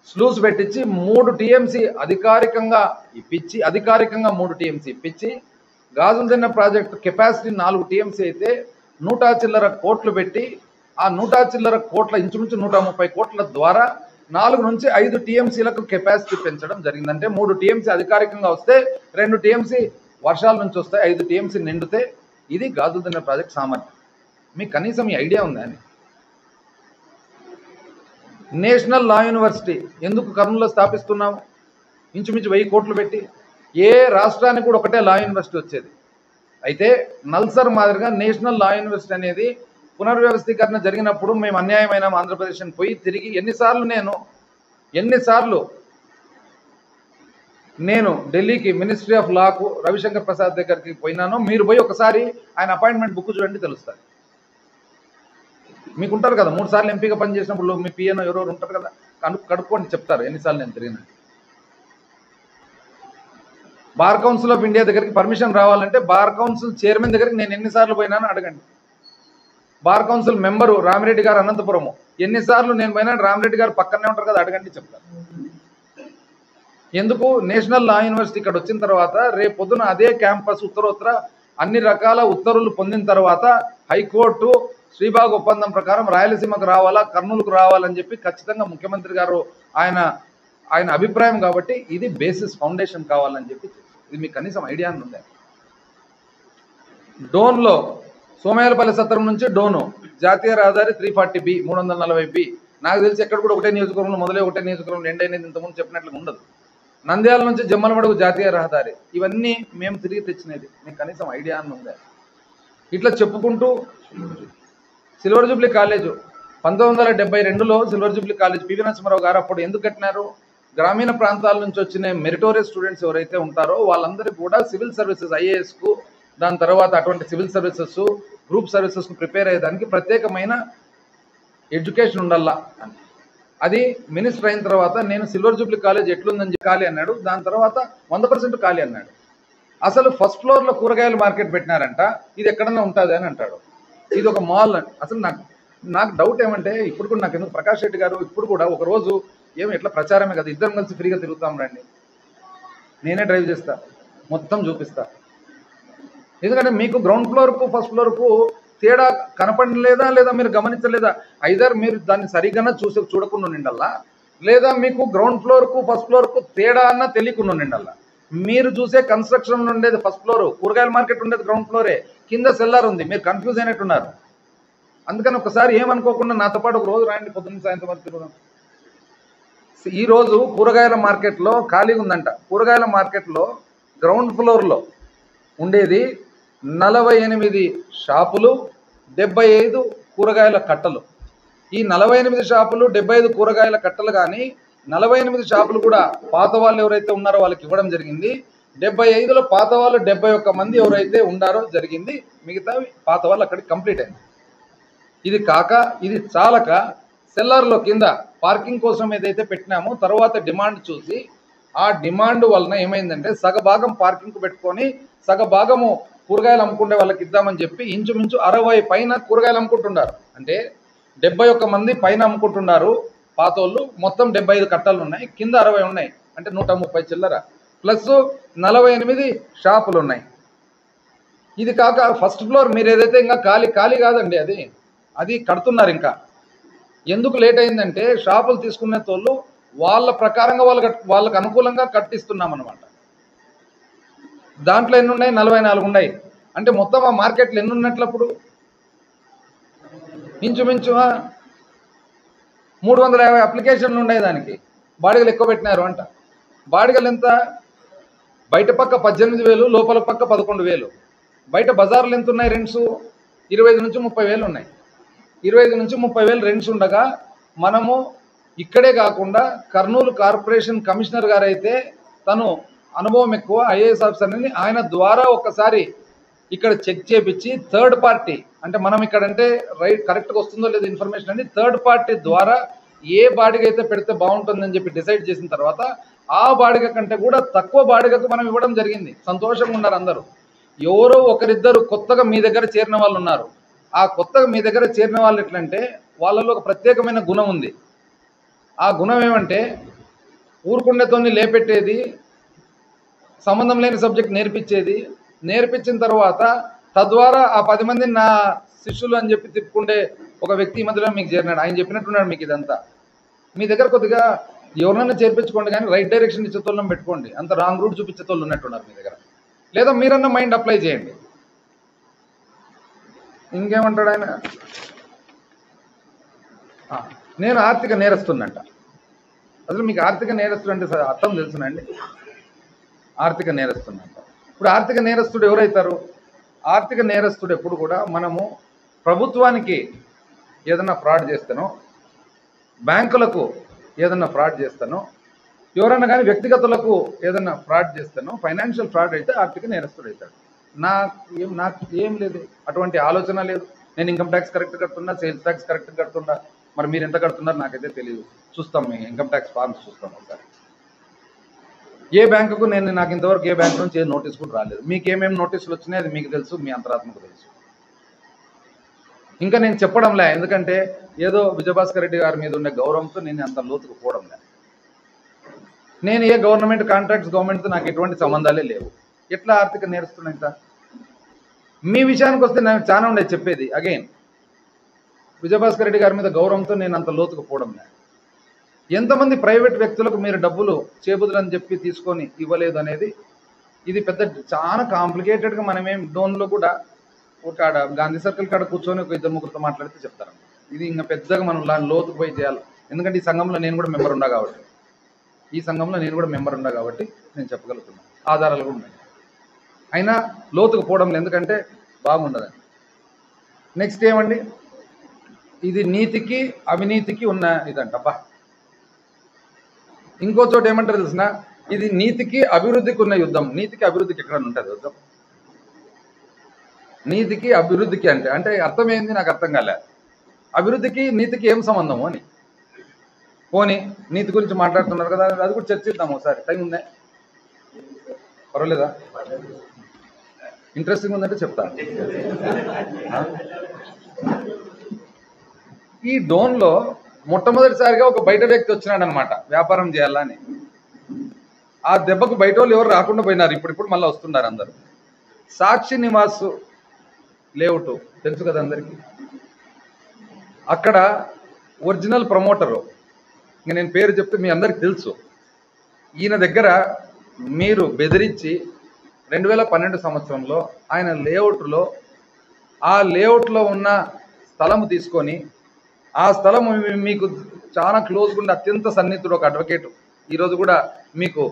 స్లూస్ పెట్టించి 3 టీఎంసీ అధికారికంగా 3 టీఎంసీ ఇప్పించి, గాజుదిన్న ప్రాజెక్టు కెపాసిటీ 4 టీఎంసీ అయితే 100 చిల్లర కోట్లు పెట్టి, ఆ 100 చిల్లర కోట్ల ఇంచుమించు 130 కోట్ల ద్వారా 4 నుంచి 5 టీఎంసీలకు కెపాసిటీ పెంచడం జరిగిందంటే 3 టీఎంసీ అధికారికంగా వస్తే 2 టీఎంసీ వర్షాల నుంచి వస్తాయి, 5 టీఎంసీ నిండితే ఇది గాజుదిన్న ప్రాజెక్ట్ సామర్థ్యం. మీకు కనీసం ఈ ఐడియా ఉందా అని? నేషనల్ లా యూనివర్సిటీ ఎందుకు కర్నూలులో స్థాపిస్తున్నాము? ఇంచుమించు 1000 కోట్లు పెట్టి. ఏ రాష్ట్రానికి కూడా ఒకటే లా యూనివర్సిటీ వచ్చేది. అయితే నల్సర్ మాదిరిగా నేషనల్ లా యూనివర్సిటీ అనేది పునర్వ్యవస్థీకరణ జరిగినప్పుడు మేము అన్యాయమైన ఆంధ్రప్రదేశ్ పోయి తిరిగి ఎన్నిసార్లు నేను ఢిల్లీకి మినిస్ట్రీ ఆఫ్ లాకు రవిశంకర్ ప్రసాద్ దగ్గరికి పోయినాను. మీరు పోయి ఒకసారి ఆయన అపాయింట్మెంట్ బుక్ చూడండి, తెలుస్తుంది. మీకు ఉంటారు కదా 3 సార్లు ఎంపీగా పనిచేసినప్పుడు మీ పిఎన్ ఎవరెవరు ఉంటారు కదా, కడుక్కోండి, చెప్తారు ఎన్నిసార్లు నేను తిరిగిన. బార్ కౌన్సిల్ ఆఫ్ ఇండియా దగ్గరికి పర్మిషన్ రావాలంటే బార్ కౌన్సిల్ చైర్మన్ దగ్గరికి నేను ఎన్నిసార్లు పోయినానో అడగండి. బార్ కౌన్సిల్ మెంబరు రామిరెడ్డి గారు అనంతపురము ఎన్నిసార్లు నేను పోయినా, రామిరెడ్డి గారు పక్కనే ఉంటారు కదా, అడగండి, చెప్తారు. ఎందుకు నేషనల్ లా యూనివర్సిటీ ఇక్కడ వచ్చిన తర్వాత రేపు పొద్దున అదే క్యాంపస్ ఉత్తరోత్తర అన్ని రకాల ఉత్తర్వులు పొందిన తర్వాత హైకోర్టు శ్రీబాగ్ ఒప్పందం ప్రకారం రాయలసీమకు రావాలా, కర్నూలుకు రావాలని చెప్పి ఖచ్చితంగా ముఖ్యమంత్రి గారు ఆయన అభిప్రాయం. కాబట్టి ఇది బేసిస్ ఫౌండేషన్ కావాలని చెప్పి, ఇది మీకు కనీసం ఐడియా ఉంది. డోన్లో సోమయాలపల్లి సత్రం నుంచి డోను జాతీయ రహదారి 340B 340B నాకు తెలిసి ఎక్కడ కూడా ఒకటే నియోజకవర్గంలో మొదలై ఒకటే నియోజకవర్గంలో ఎండైనది ఇంతకుముందు చెప్పినట్లుగా ఉండదు. నంద్యాల నుంచి జమ్మలమడుగు జాతీయ రహదారి, ఇవన్నీ మేము తిరిగి తెచ్చినది, మీకు కనీసం ఐడియా ఉంది. ఇట్లా చెప్పుకుంటూ సిల్వర్ జూబ్లీ కాలేజు 1972లో silver jubilee college PV Narasimha Rao గారు అప్పుడు ఎందుకు కట్టినారు? గ్రామీణ ప్రాంతాల నుంచి వచ్చిన మెరిటోరియస్ స్టూడెంట్స్ ఎవరైతే ఉంటారో వాళ్ళందరికీ కూడా సివిల్ సర్వీసెస్ ఐఏఎస్కు, దాని తర్వాత అటువంటి సివిల్ సర్వీసెస్ గ్రూప్ సర్వీసెస్కు ప్రిపేర్ అయ్యేదానికి ప్రత్యేకమైన ఎడ్యుకేషన్ ఉండాలా అని. అది మినిస్టర్ అయిన తర్వాత నేను సిల్వర్ జూబ్లీ కాలేజ్ ఎట్లుందని ఖాళీ అన్నాడు. దాని తర్వాత 100% ఖాళీ అన్నాడు. అసలు ఫస్ట్ ఫ్లోర్లో కూరగాయల మార్కెట్ పెట్టినారంట, ఇది ఎక్కడన్నా ఉంటుంది అని అంటాడు. ఇది ఒక మాల్. అసలు నాకు డౌట్ ఏమంటే, ఇప్పుడు కూడా నాకు ఎందుకు ప్రకాష్ రెడ్డి గారు ఇప్పుడు కూడా ఒకరోజు ఎట్లా ప్రచారమే కదా, ఇద్దరం కలిసి ఫ్రీగా తిరుగుతాం రండి, నేనే డ్రైవ్ చేస్తా, మొత్తం చూపిస్తా. ఎందుకంటే మీకు గ్రౌండ్ ఫ్లోర్కు ఫస్ట్ ఫ్లోర్కు తేడా కనపడలేదా, లేదా మీరు గమనించలేదా? ఐదర్ మీరు దాన్ని సరిగ్గా చూడకుండా నిండల్లా, లేదా మీకు గ్రౌండ్ ఫ్లోర్కు ఫస్ట్ ఫ్లోర్కు తేడా అన్నా తెలియకుండా నిండల్లా. మీరు చూసే కన్స్ట్రక్షన్ ఉండేది ఫస్ట్ ఫ్లోర్, కూరగాయల మార్కెట్ ఉండేది గ్రౌండ్ ఫ్లోరే, కింద సెల్లార్ ఉంది, మీరు కన్ఫ్యూజ్ అయినట్టున్నారు. అందుకని ఒకసారి ఏమనుకోకుండా నాతో పాటు ఒక రోజు రాండి, పొద్దున్న సాయంత్రం వరకు తిరుగుదాం. ఈరోజు కూరగాయల మార్కెట్లో ఖాళీగా ఉందంట. కూరగాయల మార్కెట్లో గ్రౌండ్ ఫ్లోర్లో ఉండేది 48 షాపులు, 75 కూరగాయల కట్టలు. ఈ 48 షాపులు 75 కూరగాయల కట్టలు కానీ 48 షాపులు కూడా పాత వాళ్ళు ఎవరైతే ఉన్నారో వాళ్ళకి ఇవ్వడం జరిగింది. 75లో పాత వాళ్ళు 71 మంది ఎవరైతే ఉన్నారో జరిగింది, మిగతా పాత వాళ్ళు అక్కడికి కంప్లీట్ అయింది. ఇది కాక ఇది చాలక సెల్లార్లో కింద పార్కింగ్ కోసం ఏదైతే పెట్టినామో తర్వాత డిమాండ్ చూసి ఆ డిమాండ్ వలన ఏమైందంటే సగభాగం పార్కింగ్కు పెట్టుకొని సగభాగము కూరగాయలు అమ్ముకునే వాళ్ళకి ఇద్దామని చెప్పి ఇంచుమించు 60 పైన కూరగాయలు అమ్ముకుంటున్నారు. అంటే 71 మంది పైన అమ్ముకుంటున్నారు పాతోళ్ళు. మొత్తం 75 కట్టలు ఉన్నాయి, కింద 60 ఉన్నాయి, అంటే 130 చిల్లర, ప్లస్ 48 షాపులు ఉన్నాయి. ఇది కాక ఫస్ట్ ఫ్లోర్ మీరు ఏదైతే ఇంకా ఖాళీ కాదండి, అది కడుతున్నారు. ఇంకా ఎందుకు లేట్ అయిందంటే షాపులు తీసుకునే తోళ్ళు వాళ్ళ ప్రకారంగా వాళ్ళకు అనుకూలంగా కట్టిస్తున్నాం అన్నమాట. దాంట్లో ఎన్ని ఉన్నాయి? 44 ఉన్నాయి. అంటే మొత్తం ఆ మార్కెట్లో ఎన్ని ఉన్నట్లప్పుడు ఇంచుమించు 350 అప్లికేషన్లు ఉన్నాయి. దానికి బాడిగలు ఎక్కువ పెట్టినారు అంట. బాడిగలు ఎంత? బయట పక్క 18,000, లోపల పక్క 11,000. బయట బజార్లు ఎంత ఉన్నాయి? రెంట్స్ 25 నుంచి 30,000 ఉన్నాయి. 25 నుంచి 30,000 రెంట్స్ ఉండగా మనము ఇక్కడే కాకుండా కర్నూలు కార్పొరేషన్ కమిషనర్ గారు అయితే తను అనుభవం ఎక్కువ ఐఏఎస్ ఆఫీసర్ని, ఆయన ద్వారా ఒకసారి ఇక్కడ చెక్ చేపించి థర్డ్ పార్టీ, అంటే మనం ఇక్కడంటే కరెక్ట్గా వస్తుందో లేదో ఇన్ఫర్మేషన్ అని థర్డ్ పార్టీ ద్వారా ఏ బాడిగ అయితే పెడితే బాగుంటుందని చెప్పి డిసైడ్ చేసిన తర్వాత ఆ బాడిగ కంటే కూడా తక్కువ బాడిగకు మనం ఇవ్వడం జరిగింది. సంతోషంగా ఉన్నారు అందరూ. ఎవరో ఒకరిద్దరు కొత్తగా మీ దగ్గర చేరిన వాళ్ళు ఉన్నారు. ఆ కొత్తగా మీ దగ్గర చేరిన వాళ్ళు ఎట్లంటే వాళ్ళలో ఒక ప్రత్యేకమైన గుణం ఉంది. ఆ గుణం ఏమంటే ఊరుకుండేతోని లేపెట్టేది, సంబంధం లేని సబ్జెక్ట్ నేర్పించిన తర్వాత తద్వారా ఆ 10 మందిని నా శిష్యులు అని చెప్పి తిప్పుకుండే ఒక వ్యక్తి ఈ మధ్యలో మీకు చేరినాడు. ఆయన చెప్పినట్టున్నాడు మీకు ఇదంతా. మీ దగ్గర కొద్దిగా ఎవరినైనా చేర్పించుకోండి, కానీ రైట్ డైరెక్షన్ ఇచ్చేతోళ్ళని పెట్టుకోండి. అంత రాంగ్ రూట్ చూపించేతోళ్ళు ఉన్నట్టున్నారు మీ దగ్గర. లేదా మీరన్నా మైండ్ అప్లై చేయండి. ఇంకేమంటాడు ఆయన? నేను ఆర్థిక నేరస్తున్నంట. అసలు మీకు ఆర్థిక నేరస్తుడు అంటే అర్థం తెలుసునండి? ఆర్థిక నేరస్తున్నంట. ఇప్పుడు ఆర్థిక నేరస్తుడు ఎవరైతారు? ఆర్థిక నేరస్తుడు ఎప్పుడు కూడా మనము ప్రభుత్వానికి ఏదన్నా ఫ్రాడ్ చేస్తానో, బ్యాంకులకు ఏదన్నా ఫ్రాడ్ చేస్తానో, ఎవరన్నా కానీ వ్యక్తిగతులకు ఏదన్నా ఫ్రాడ్ చేస్తానో ఫైనాన్షియల్ ఫ్రాడ్ అయితే ఆర్థిక నేరస్తుడు అవుతాడు. నాకు ఏం లేదు, అటువంటి ఆలోచన లేదు. నేను ఇన్కమ్ ట్యాక్స్ కరెక్ట్ కడుతున్నా, సేల్స్ ట్యాక్స్ కరెక్ట్ కడుతున్నా. మరి మీరు ఎంత కడుతున్నారు నాకైతే తెలియదు. చూస్తాం, మీ ఇన్కమ్ ట్యాక్స్ ఫార్మ్స్ చూస్తాం ఒకసారి. ఏ బ్యాంకుకు నాకు ఇంతవరకు ఏ బ్యాంకు నుంచి ఏ నోటీస్ కూడా రాలేదు. మీకు ఏమేమి నోటీసులు వచ్చినాయి అది మీకు తెలుసు, మీ అంతరాత్మకు తెలుసు. ఇంకా నేను చెప్పడంలే, ఎందుకంటే ఏదో విజయభాస్కర్ రెడ్డి గారి మీద ఉండే గౌరవంతో నేను అంత లోతుకు పోవడంలే. నేను ఏ గవర్నమెంట్ కాంట్రాక్ట్స్ గవర్నమెంట్తో నాకు ఎటువంటి సంబంధాలే లేవు. ఎట్లా ఆర్థిక నేరస్తున్నా ఇంత? మీ విషయానికి వస్తే నాకు చాలా ఉండేది చెప్పేది. అగైన్ విజయభాస్కర్ రెడ్డి గారి మీద గౌరవంతో నేను అంత లోతుకు పోవడంలే. ఎంతమంది ప్రైవేట్ వ్యక్తులకు మీరు డబ్బులు చేబుదులని చెప్పి తీసుకొని ఇవ్వలేదు అనేది ఇది పెద్ద చాలా కాంప్లికేటెడ్గా. మనమేం డోన్లో కూడా ఒక గాంధీ సర్కిల్ కాడ కూర్చొని ఒక ఇద్దరు ముగ్గురితో మాట్లాడితే చెప్తారు. ఇది ఇంకా పెద్దగా మనం లోతుకు పోయి చేయాలి. ఎందుకంటే ఈ సంఘంలో నేను కూడా మెంబర్ ఉన్నా కాబట్టి నేను చెప్పగలుగుతున్నాను. ఆధారాలు కూడా ఉన్నాయి. అయినా లోతుకు పోవడం ఎందుకంటే బాగుండదని. నెక్స్ట్ ఏమండి, ఇది నీతికి అవినీతికి ఉన్న ఇదంటబ్బా. ఇంకో చోట ఏమంటారు తెలిసిన, ఇది నీతికి అభివృద్ధికి ఉన్న యుద్ధం. నీతికి అభివృద్ధికి ఎక్కడ ఉంటుంది యుద్ధం? నీతికి అభివృద్ధికి అంటే అర్థం ఏంది నాకు అర్థం కాలే. అభివృద్ధికి నీతికి ఏం సంబంధము అని. పోనీ నీతి గురించి మాట్లాడుతున్నారు కదా, అది కూడా చర్చిద్దాం ఒకసారి. టైం ఉందే? పర్వాలేదా? ఇంట్రెస్టింగ్ ఉందంటే చెప్తాను. ఈ డోన్లో మొట్టమొదటిసారిగా ఒక బయట వ్యక్తి వచ్చినాడు అనమాట, వ్యాపారం చేయాలని. ఆ దెబ్బకు బయట వాళ్ళు ఎవరు రాకుండా పోయినారు. ఇప్పుడు మళ్ళీ వస్తున్నారు అందరు. సాక్షి నివాస్ లేఅవుట్ తెలుసు కదా అందరికీ. అక్కడ ఒరిజినల్ ప్రమోటరు, ఇంకా నేను పేరు చెప్తే మీ అందరికి తెలుసు. ఈయన దగ్గర మీరు బెదిరించి 2012 సంవత్సరంలో ఆయన లేఅవుట్లో ఆ లేఅవుట్లో ఉన్న స్థలము తీసుకొని, ఆ స్థలం మీకు చాలా క్లోజ్గా ఉండే అత్యంత సన్నిహితుడు ఒక అడ్వకేట్, ఈరోజు కూడా మీకు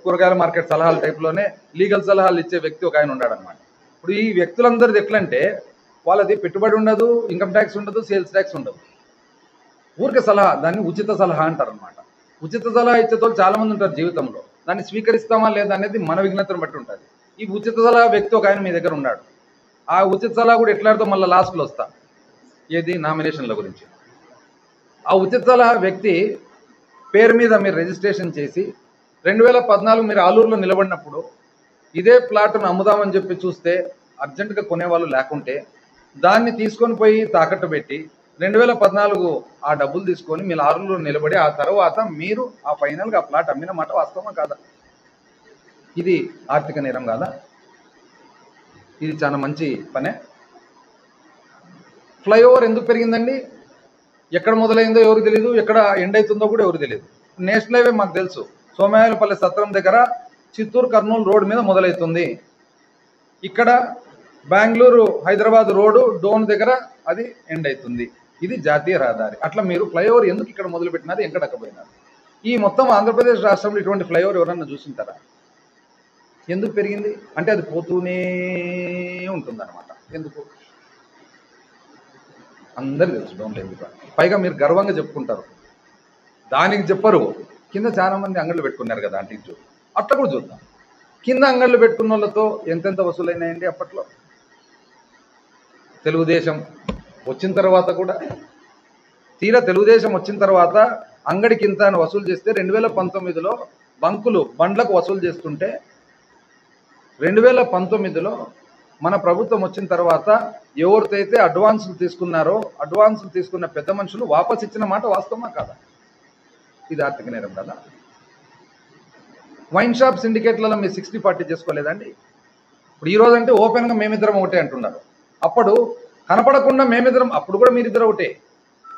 కూరగాయల మార్కెట్ సలహాల టైప్లోనే లీగల్ సలహాలు ఇచ్చే వ్యక్తి ఒక ఆయన ఉన్నాడు అనమాట. ఇప్పుడు ఈ వ్యక్తులందరిది ఎట్లంటే వాళ్ళది పెట్టుబడి ఉండదు, ఇన్కమ్ ట్యాక్స్ ఉండదు, సేల్స్ ట్యాక్స్ ఉండదు. ఊరికే సలహా, దాన్ని ఉచిత సలహా అంటారు అనమాట. ఉచిత సలహా ఇచ్చేతోళ్ళు చాలామంది ఉంటారు జీవితంలో. దాన్ని స్వీకరిస్తామా లేదా అనేది మన విజ్ఞతను బట్టి ఉంటుంది. ఈ ఉచిత సలహా వ్యక్తి ఒక ఆయన మీ దగ్గర ఉన్నాడు. ఆ ఉచిత సలహా కూడా ఎట్లాడితో మళ్ళీ లాస్ట్లో వస్తా, ఏది నామినేషన్ల గురించి. ఆ ఉచిత సలహా వ్యక్తి పేరు మీద మీరు రిజిస్ట్రేషన్ చేసి 2014 మీరు ఆలూరులో నిలబడినప్పుడు ఇదే ప్లాట్ను అమ్ముదామని చెప్పి చూస్తే అర్జెంటుగా కొనేవాళ్ళు లేకుంటే దాన్ని తీసుకొని పోయి తాకట్టు పెట్టి 2014 ఆ డబ్బులు తీసుకొని మీరు ఆలూరులో నిలబడి ఆ తర్వాత మీరు ఆ ఫైనల్గా ఆ ప్లాట్ అమ్మిన మాట వాస్తవమా కాదా? ఇది ఆర్థిక నేరం కాదా? ఇది చాలా మంచి పనే. ఫ్లైఓవర్ ఎందుకు పెరిగిందండి? ఎక్కడ మొదలైందో ఎవరికి తెలియదు, ఎక్కడ ఎండ్ అవుతుందో కూడా ఎవరికి తెలియదు. నేషనల్ హైవే మాకు తెలుసు, సోమయాలపల్లి సత్రం దగ్గర చిత్తూరు కర్నూలు రోడ్ మీద మొదలవుతుంది. ఇక్కడ బెంగళూరు హైదరాబాద్ రోడ్డు డోన్ దగ్గర అది ఎండ్ అవుతుంది. ఇది జాతీయ రహదారి. అట్లా మీరు ఫ్లైఓవర్ ఎందుకు ఇక్కడ మొదలుపెట్టినారు, ఎక్కడకపోయినారు? ఈ మొత్తం ఆంధ్రప్రదేశ్ రాష్ట్రంలో ఇటువంటి ఫ్లైఓవర్ ఎవరన్నా చూసింటారా? ఎందుకు పెరిగింది అంటే అది పోతూనే ఉంటుందన్నమాట. ఎందుకు అందరికీ తెలుసు, డోన్ ఎందుకు. పైగా మీరు గర్వంగా చెప్పుకుంటారు, దానికి చెప్పరు. కింద చాలా మంది అంగళ్ళు పెట్టుకున్నారు కదా అంటే ఇది అట్లా కూడా చూద్దాం. కింద అంగళ్ళు పెట్టుకున్న వాళ్ళతో ఎంతెంత వసూలైనాయండి అప్పట్లో? తెలుగుదేశం వచ్చిన తర్వాత కూడా తీరా తెలుగుదేశం వచ్చిన తర్వాత అంగడికి ఇంత అని వసూలు చేస్తే 2019లో బండ్లకు వసూలు చేస్తుంటే 2019లో మన ప్రభుత్వం వచ్చిన తర్వాత ఎవరికైతే అడ్వాన్సులు తీసుకున్నారో అడ్వాన్సులు తీసుకున్న పెద్ద మనుషులు వాపస్ ఇచ్చిన మాట వాస్తవమా కాదా? ఇది ఆర్థిక నేరం కదా? వైన్ షాప్ సిండికేట్లలో మీరు 60-40 చేసుకోలేదండి? ఇప్పుడు ఈరోజు అంటే ఓపెన్గా మేమిద్దరం ఒకటే అంటున్నారు. అప్పుడు కనపడకుండా మేమిద్దరం, అప్పుడు కూడా మీరిద్దరు ఒకటే,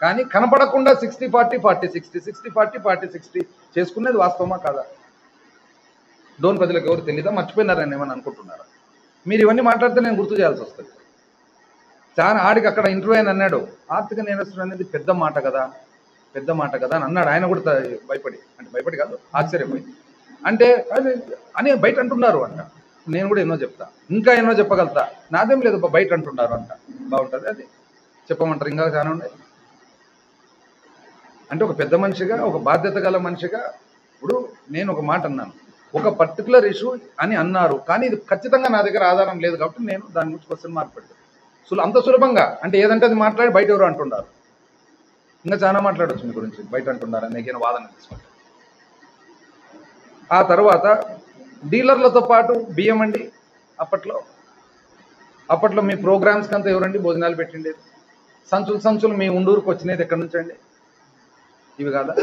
కానీ కనపడకుండా 60-40 40-60 60-40 40-60 చేసుకునేది వాస్తవమా కాదా? డోన్ ప్రజలకు ఎవరు తెలీదా? మర్చిపోయినారని ఏమని అనుకుంటున్నారా? మీరు ఇవన్నీ మాట్లాడితే నేను గుర్తు చేయాల్సి వస్తుంది. చాలా ఆడికి అక్కడ ఇంటర్వ్యూ అని అన్నాడు, ఆర్థిక నేరస్తుడు అనేది పెద్ద మాట కదా అని అన్నాడు. ఆయన కూడా భయపడి కాదు, ఆశ్చర్యపోయి. అంటే అని బయట అంటున్నారు అంట. నేను కూడా ఎన్నో చెప్తా, ఇంకా ఎన్నో చెప్పగలుగుతా. నాదేం లేదు, బయట అంటున్నారు అంట. బాగుంటుంది, అది చెప్పమంటారు. ఇంకా చాలా ఉన్నాయి. అంటే ఒక పెద్ద మనిషిగా, ఒక బాధ్యత గల మనిషిగా ఇప్పుడు నేను ఒక మాట అన్నాను, ఒక పర్టికులర్ ఇష్యూ అని అన్నారు, కానీ ఇది ఖచ్చితంగా నా దగ్గర ఆధారం లేదు కాబట్టి నేను దాని గురించి క్వశ్చన్ మార్క్ పెట్టాను. అంత సులభంగా అంటే ఏదంటే అది మాట్లాడి బయట ఎవరు అంటున్నారు, ఇంకా చాలా మాట్లాడవచ్చు మీ గురించి, బయట అంటున్నారు నీకేనా వాదన తీసుకుంటారు. ఆ తర్వాత డీలర్లతో పాటు బియ్యం అండి. అప్పట్లో మీ ప్రోగ్రామ్స్కి అంతా ఎవరండి భోజనాలు పెట్టిండేది? సంచులు మీ ఉండూరుకు వచ్చినది ఎక్కడి నుంచి అండి? ఇవి కాదా?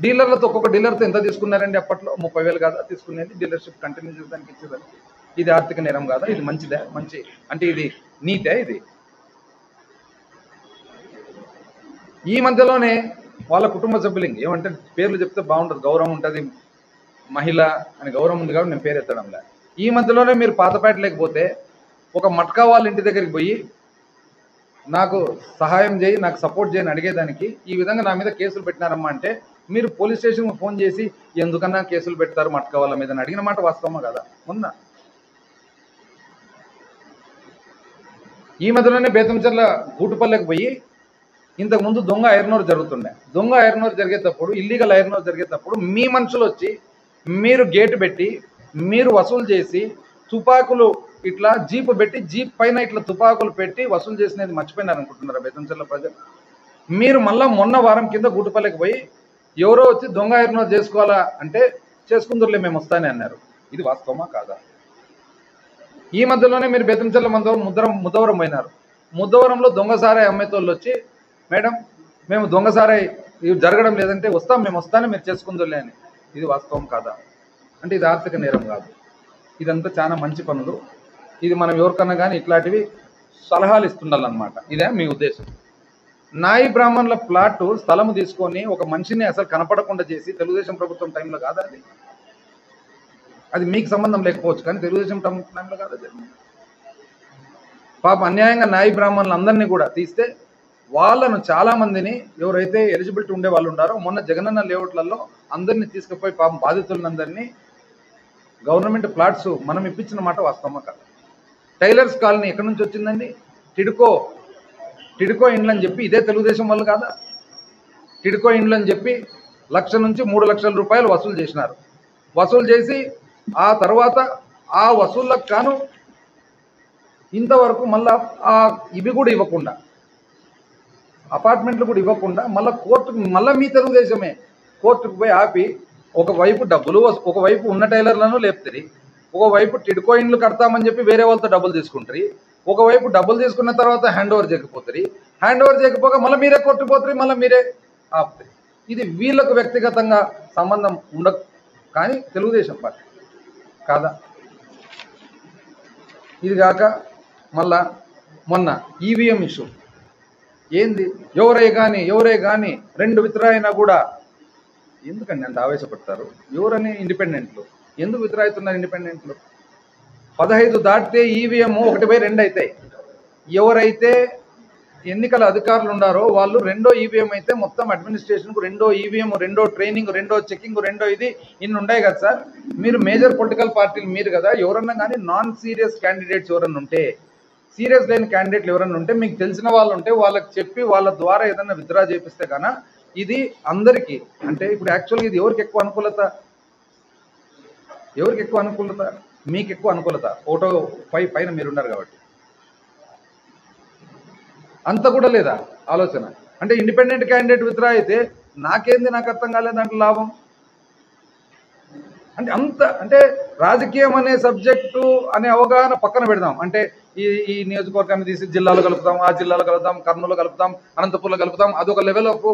డీలర్లతో ఒక్కొక్క డీలర్తో ఎంత తీసుకున్నారండి అప్పట్లో? 30,000 కాదా తీసుకునేది? డీలర్షిప్ కంటిన్యూ చేయడానికి ఇచ్చేదానికి. ఇది ఆర్థిక నేరం కాదా? ఇది మంచిదే? అంటే ఇది నీతే? ఇది ఈ మధ్యలోనే వాళ్ళ కుటుంబ సభ్యులు ఏమంటే పేర్లు చెప్తే బాగుంటుంది, గౌరవం ఉంటుంది, మహిళ అని గౌరవం ఉంది కాబట్టి నేను పేరు ఎత్తడంలే. ఈ మధ్యలోనే మీరు పాతపేట లేకపోతే ఒక మట్కా వాళ్ళ ఇంటి దగ్గరికి పోయి నాకు సహాయం చేయి, నాకు సపోర్ట్ చేయని అడిగేదానికి ఈ విధంగా నా మీద కేసులు పెట్టినారమ్మా అంటే మీరు పోలీస్ స్టేషన్కి ఫోన్ చేసి ఎందుకన్నా కేసులు పెడతారు మట్కా వాళ్ళ మీద అని అడిగిన మాట వాస్తవమా కదా? మొన్న ఈ మధ్యలోనే బేతంచెర్ల గూటుపల్లెకి పోయి ఇంతకుముందు దొంగ ఐరనోర్ జరుగుతుండే, దొంగ ఐరనోర్ జరిగేటప్పుడు, ఇల్లీగల్ ఐరనోర్ జరిగేటప్పుడు మీ మనుషులు వచ్చి మీరు గేటు పెట్టి మీరు వసూలు చేసి తుపాకులు ఇట్లా జీపు పెట్టి జీప్ పైన ఇట్లా తుపాకులు పెట్టి వసూలు చేసినది మర్చిపోయినారు అనుకుంటున్నారా బేతంచెర్ల ప్రజలు? మీరు మళ్ళీ మొన్న వారం కింద గుట్టుపల్లికి పోయి ఎవరో వచ్చి దొంగ ఐరనోర్ చేసుకోవాలా అంటే చేసుకుందరులే మేము వస్తానే అన్నారు. ఇది వాస్తవమా కాదా? ఈ మధ్యలోనే మీరు బేతంచెర్ల ముద్దవరం పోయినారు. ముద్దవరంలో దొంగసారాయి అమ్మేతోళ్ళు వచ్చి మేడం మేము దొంగసారాయి ఇవి జరగడం లేదంటే మేము వస్తానే మీరు చేసుకుందరులే అని. ఇది వాస్తవం కాదా? అంటే ఇది ఆర్థిక నేరం కాదు. ఇదంతా చాలా మంచి పనులు. ఇది మనం ఎవరికన్నా కానీ ఇట్లాంటివి సలహాలు ఇస్తుండాలన్నమాట. ఇదే మీ ఉద్దేశం? నాయి బ్రాహ్మణుల ప్లాట్ స్థలము తీసుకొని ఒక మనిషిని అసలు కనపడకుండా చేసి తెలుగుదేశం ప్రభుత్వం టైంలో కాదా అది? అది మీకు సంబంధం లేకపోవచ్చు కానీ తెలుగుదేశం టైంలో కాదా జరిగింది? పాప అన్యాయంగా నాయి బ్రాహ్మణులు అందరినీ కూడా తీస్తే వాళ్ళను చాలామందిని ఎవరైతే ఎలిజిబిలిటీ ఉండే వాళ్ళు ఉన్నారో మొన్న జగనన్న లేఅవుట్లలో అందరినీ తీసుకుపోయి పాపం బాధితులందరినీ గవర్నమెంట్ ప్లాట్స్ మనం ఇప్పించిన మాట వాస్తవమా కాదు? టైలర్స్ కాలనీ ఎక్కడి నుంచి వచ్చిందండి? టిడ్కో ఇండ్లు అని చెప్పి ఇదే తెలుగుదేశం వాళ్ళు కాదా? టిడ్కో ఇండ్లు అని చెప్పి 1,00,000 నుంచి 3,00,000 రూపాయలు వసూలు చేసినారు. వసూలు చేసి ఆ తర్వాత ఆ వసూళ్ళకు కాను ఇంతవరకు మళ్ళా ఇవి కూడా ఇవ్వకుండా, అపార్ట్మెంట్లు కూడా ఇవ్వకుండా మళ్ళీ కోర్టుకు మళ్ళీ మీ తెలుగుదేశమే కోర్టుకు పోయి ఆపి ఒకవైపు డబ్బులు, ఒకవైపు ఉన్న టైలర్లను లేపుతుంది, ఒకవైపు టిడ్కో ఇండ్లు కడతామని చెప్పి వేరే వాళ్ళతో డబ్బులు తీసుకుంటారు, ఒకవైపు డబ్బులు తీసుకున్న తర్వాత హ్యాండ్ ఓవర్ చేయకపోతుంది, హ్యాండ్ ఓవర్ చేయకపోగా మళ్ళీ మీరే కోర్టుకు పోతారు, మళ్ళీ మీరే ఆపుతారు. ఇది వీళ్ళకు వ్యక్తిగతంగా సంబంధం ఉండదు కానీ తెలుగుదేశం పార్టీ కాదా? ఇది కాక మళ్ళా మొన్న ఈవీఎం ఇష్యూ ఏంది? ఎవరే కానీ 2 విత్డ్రా అయినా కూడా ఎందుకండి అంత ఆవేశపడతారు? ఎవరని ఇండిపెండెంట్లు ఎందుకు విత్డ్రా అవుతున్నారు? ఇండిపెండెంట్లు 15 దాటితే ఈవీఎం 1/2 అవుతాయి. ఎవరైతే ఎన్నికల అధికారులు ఉన్నారో వాళ్ళు 2వ ఈవీఎం అయితే మొత్తం అడ్మినిస్ట్రేషన్కు 2వ ఈవీఎం, 2వ ట్రైనింగ్, 2వ చెకింగ్, 2వ ఇది ఇన్ని ఉన్నాయి కదా సార్. మీరు మేజర్ పొలిటికల్ పార్టీలు మీరు కదా, ఎవరన్నా కానీ నాన్ సీరియస్ క్యాండిడేట్స్ ఎవరన్నా ఉంటే, సీరియస్ లేని క్యాండిడేట్లు ఎవరన్నా ఉంటే మీకు తెలిసిన వాళ్ళు ఉంటే వాళ్ళకి చెప్పి వాళ్ళ ద్వారా ఏదన్నా విత్డ్రా చేపిస్తే కన్నా ఇది అందరికీ అంటే ఇప్పుడు యాక్చువల్గా ఇది ఎవరికి ఎక్కువ అనుకూలత? మీకు ఎక్కువ అనుకూలత. ఫోటో పైన మీరున్నారు కాబట్టి అంత కూడా లేదా ఆలోచన? అంటే ఇండిపెండెంట్ క్యాండిడేట్ విత్డ్రా అయితే నాకేంది, నాకు అర్థం కాలేదు దాంట్లో లాభం అంటే అంత. అంటే రాజకీయం అనే సబ్జెక్టు అనే అవగాహన పక్కన పెడదాం. అంటే ఈ నియోజకవర్గాన్ని తీసి జిల్లాలో కలుపుతాం, ఆ జిల్లాలో కలుపుతాం, కర్నూలు కలుపుతాం, అనంతపూర్లో కలుపుతాం, అదొక లెవెల్ ఆఫ్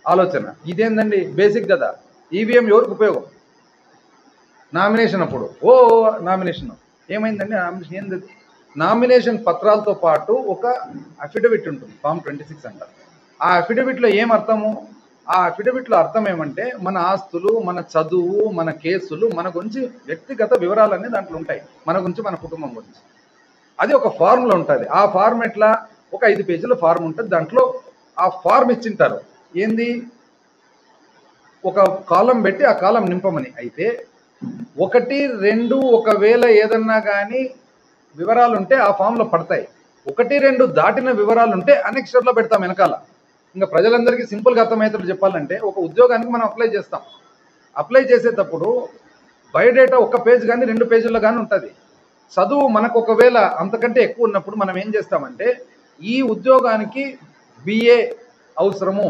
ఆలోచన. ఇదేందండి బేసిక్ కదా. ఈవీఎం ఎవరికి ఉపయోగం? నామినేషన్ అప్పుడు నామినేషన్ ఏమైందండి? నామినేషన్ ఏంది? నామినేషన్ పత్రాలతో పాటు ఒక అఫిడవిట్ ఉంటుంది, ఫామ్ 26 అంటారు. ఆ అఫిడవిట్లో ఏం అర్థము? ఆ అఫిడవిట్లో అర్థం ఏమంటే మన ఆస్తులు, మన చదువు, మన కేసులు, మన గురించి వ్యక్తిగత వివరాలన్నీ దాంట్లో ఉంటాయి. మన గురించి, మన కుటుంబం గురించి. అది ఒక ఫార్మ్లో ఉంటుంది. ఆ ఫార్మ్ ఎట్లా? ఒక 5 పేజీల ఫార్మ్ ఉంటుంది. దాంట్లో ఆ ఫార్మ్ ఇచ్చింటారు. ఏంది? ఒక కాలం పెట్టి ఆ కాలం నింపమని. అయితే 1, 2 ఒకవేళ ఏదన్నా కానీ వివరాలు ఉంటే ఆ ఫామ్లో పడతాయి. 1, 2 దాటిన వివరాలు ఉంటే అనెక్స్చర్లో పెడతాం వెనకాల. ఇంకా ప్రజలందరికీ సింపుల్గా అర్థమయ్యేటట్టు చెప్పాలంటే ఒక ఉద్యోగానికి మనం అప్లై చేస్తాం. అప్లై చేసేటప్పుడు బయోడేటా ఒక పేజ్ కానీ 2 పేజీల్లో కానీ ఉంటుంది. చదువు మనకు ఒకవేళ అంతకంటే ఎక్కువ ఉన్నప్పుడు మనం ఏం చేస్తామంటే ఈ ఉద్యోగానికి బిఏ అవసరము,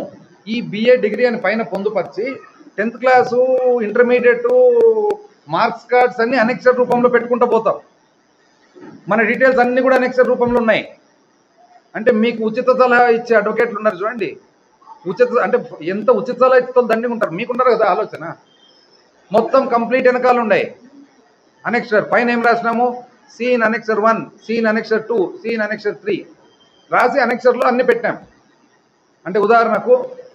ఈ బిఏ డిగ్రీ అని పైన పొందుపరిచి 10th class intermediate marks cards అన్ని అనెక్సర్ రూపంలో పెట్టుకుంటూ పోతాం. మన డీటెయిల్స్ అన్నీ కూడా అనెక్సర్ రూపంలో ఉన్నాయి. అంటే మీకు ఉచిత సలహా ఇచ్చే అడ్వకేట్లు ఉన్నారు చూడండి, అంటే ఎంత ఉచిత సలహా ఇచ్చే దండిగా ఉంటారు, మీకున్నారు కదా ఆలోచన. మొత్తం కంప్లీట్ వెనకాల ఉన్నాయి అనెక్సర్. పైన ఏం రాసినాము, సీన్ అనెక్సర్ 1, సీన్ అనెక్సర్ 2, సీన్ అనెక్సర్ 3 రాసి అనెక్సర్లో అన్ని పెట్టాం. అంటే ఉదాహరణకు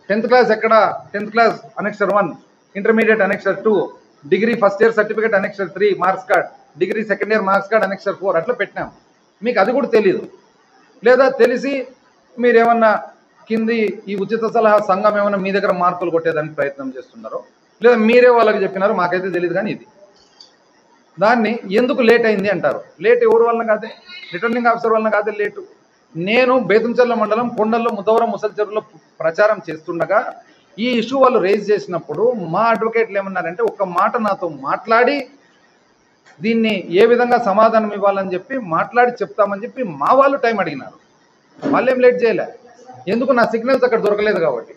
10th క్లాస్ ఎక్కడ, 10th class annexure 1, intermediate annexure 2, degree first year certificate annexure 3 marks card, degree second year marks card annexure 4 అట్లా పెట్టినాం. మీకు అది కూడా తెలియదు, లేదా తెలిసి మీరేమన్నా కింది ఈ ఉచిత సలహా సంఘం ఏమన్నా మీ దగ్గర మార్కులు కొట్టేదానికి ప్రయత్నం చేస్తున్నారో, లేదా మీరే వాళ్ళకి చెప్పినారో మాకైతే తెలియదు. కానీ ఇది దాన్ని ఎందుకు లేట్ అయింది అంటారు. లేట్ ఎవరి వలన కాదే, రిటర్నింగ్ ఆఫీసర్ వలన కాదే లేటు. నేను బేతంచెర్ల మండలం కొండల్లో ముద్దవరం ముసలి చెరువులో ప్రచారం చేస్తుండగా ఈ ఇష్యూ వాళ్ళు రేజ్ చేసినప్పుడు మా అడ్వకేట్లు ఏమన్నారంటే ఒక్క మాట నాతో మాట్లాడి దీన్ని ఏ విధంగా సమాధానం ఇవ్వాలని చెప్పి మాట్లాడి చెప్తామని చెప్పి మా వాళ్ళు టైం అడిగినారు. వాళ్ళేం లేట్ చేయలే, ఎందుకు నా సిగ్నల్స్ అక్కడ దొరకలేదు కాబట్టి.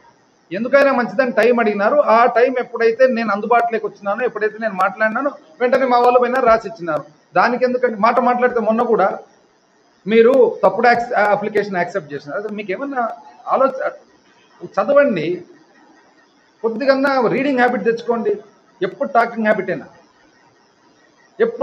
ఎందుకైనా మంచిదని టైం అడిగినారు. ఆ టైం ఎప్పుడైతే నేను అందుబాటులోకి వచ్చినానో, ఎప్పుడైతే నేను మాట్లాడినానో వెంటనే మా వాళ్ళు పోయినా రాసి ఇచ్చినారు. దానికి ఎందుకంటే మాట మాట్లాడితే మొన్న కూడా మీరు తప్పుడు అప్లికేషన్ యాక్సెప్ట్ చేసినారు. అసలు మీకు ఏమన్నా చదవండి, కొద్దిగా రీడింగ్ హ్యాబిట్ తెచ్చుకోండి. ఎప్పుడు టాకింగ్ హ్యాబిట్ అయినా ఎప్పుడు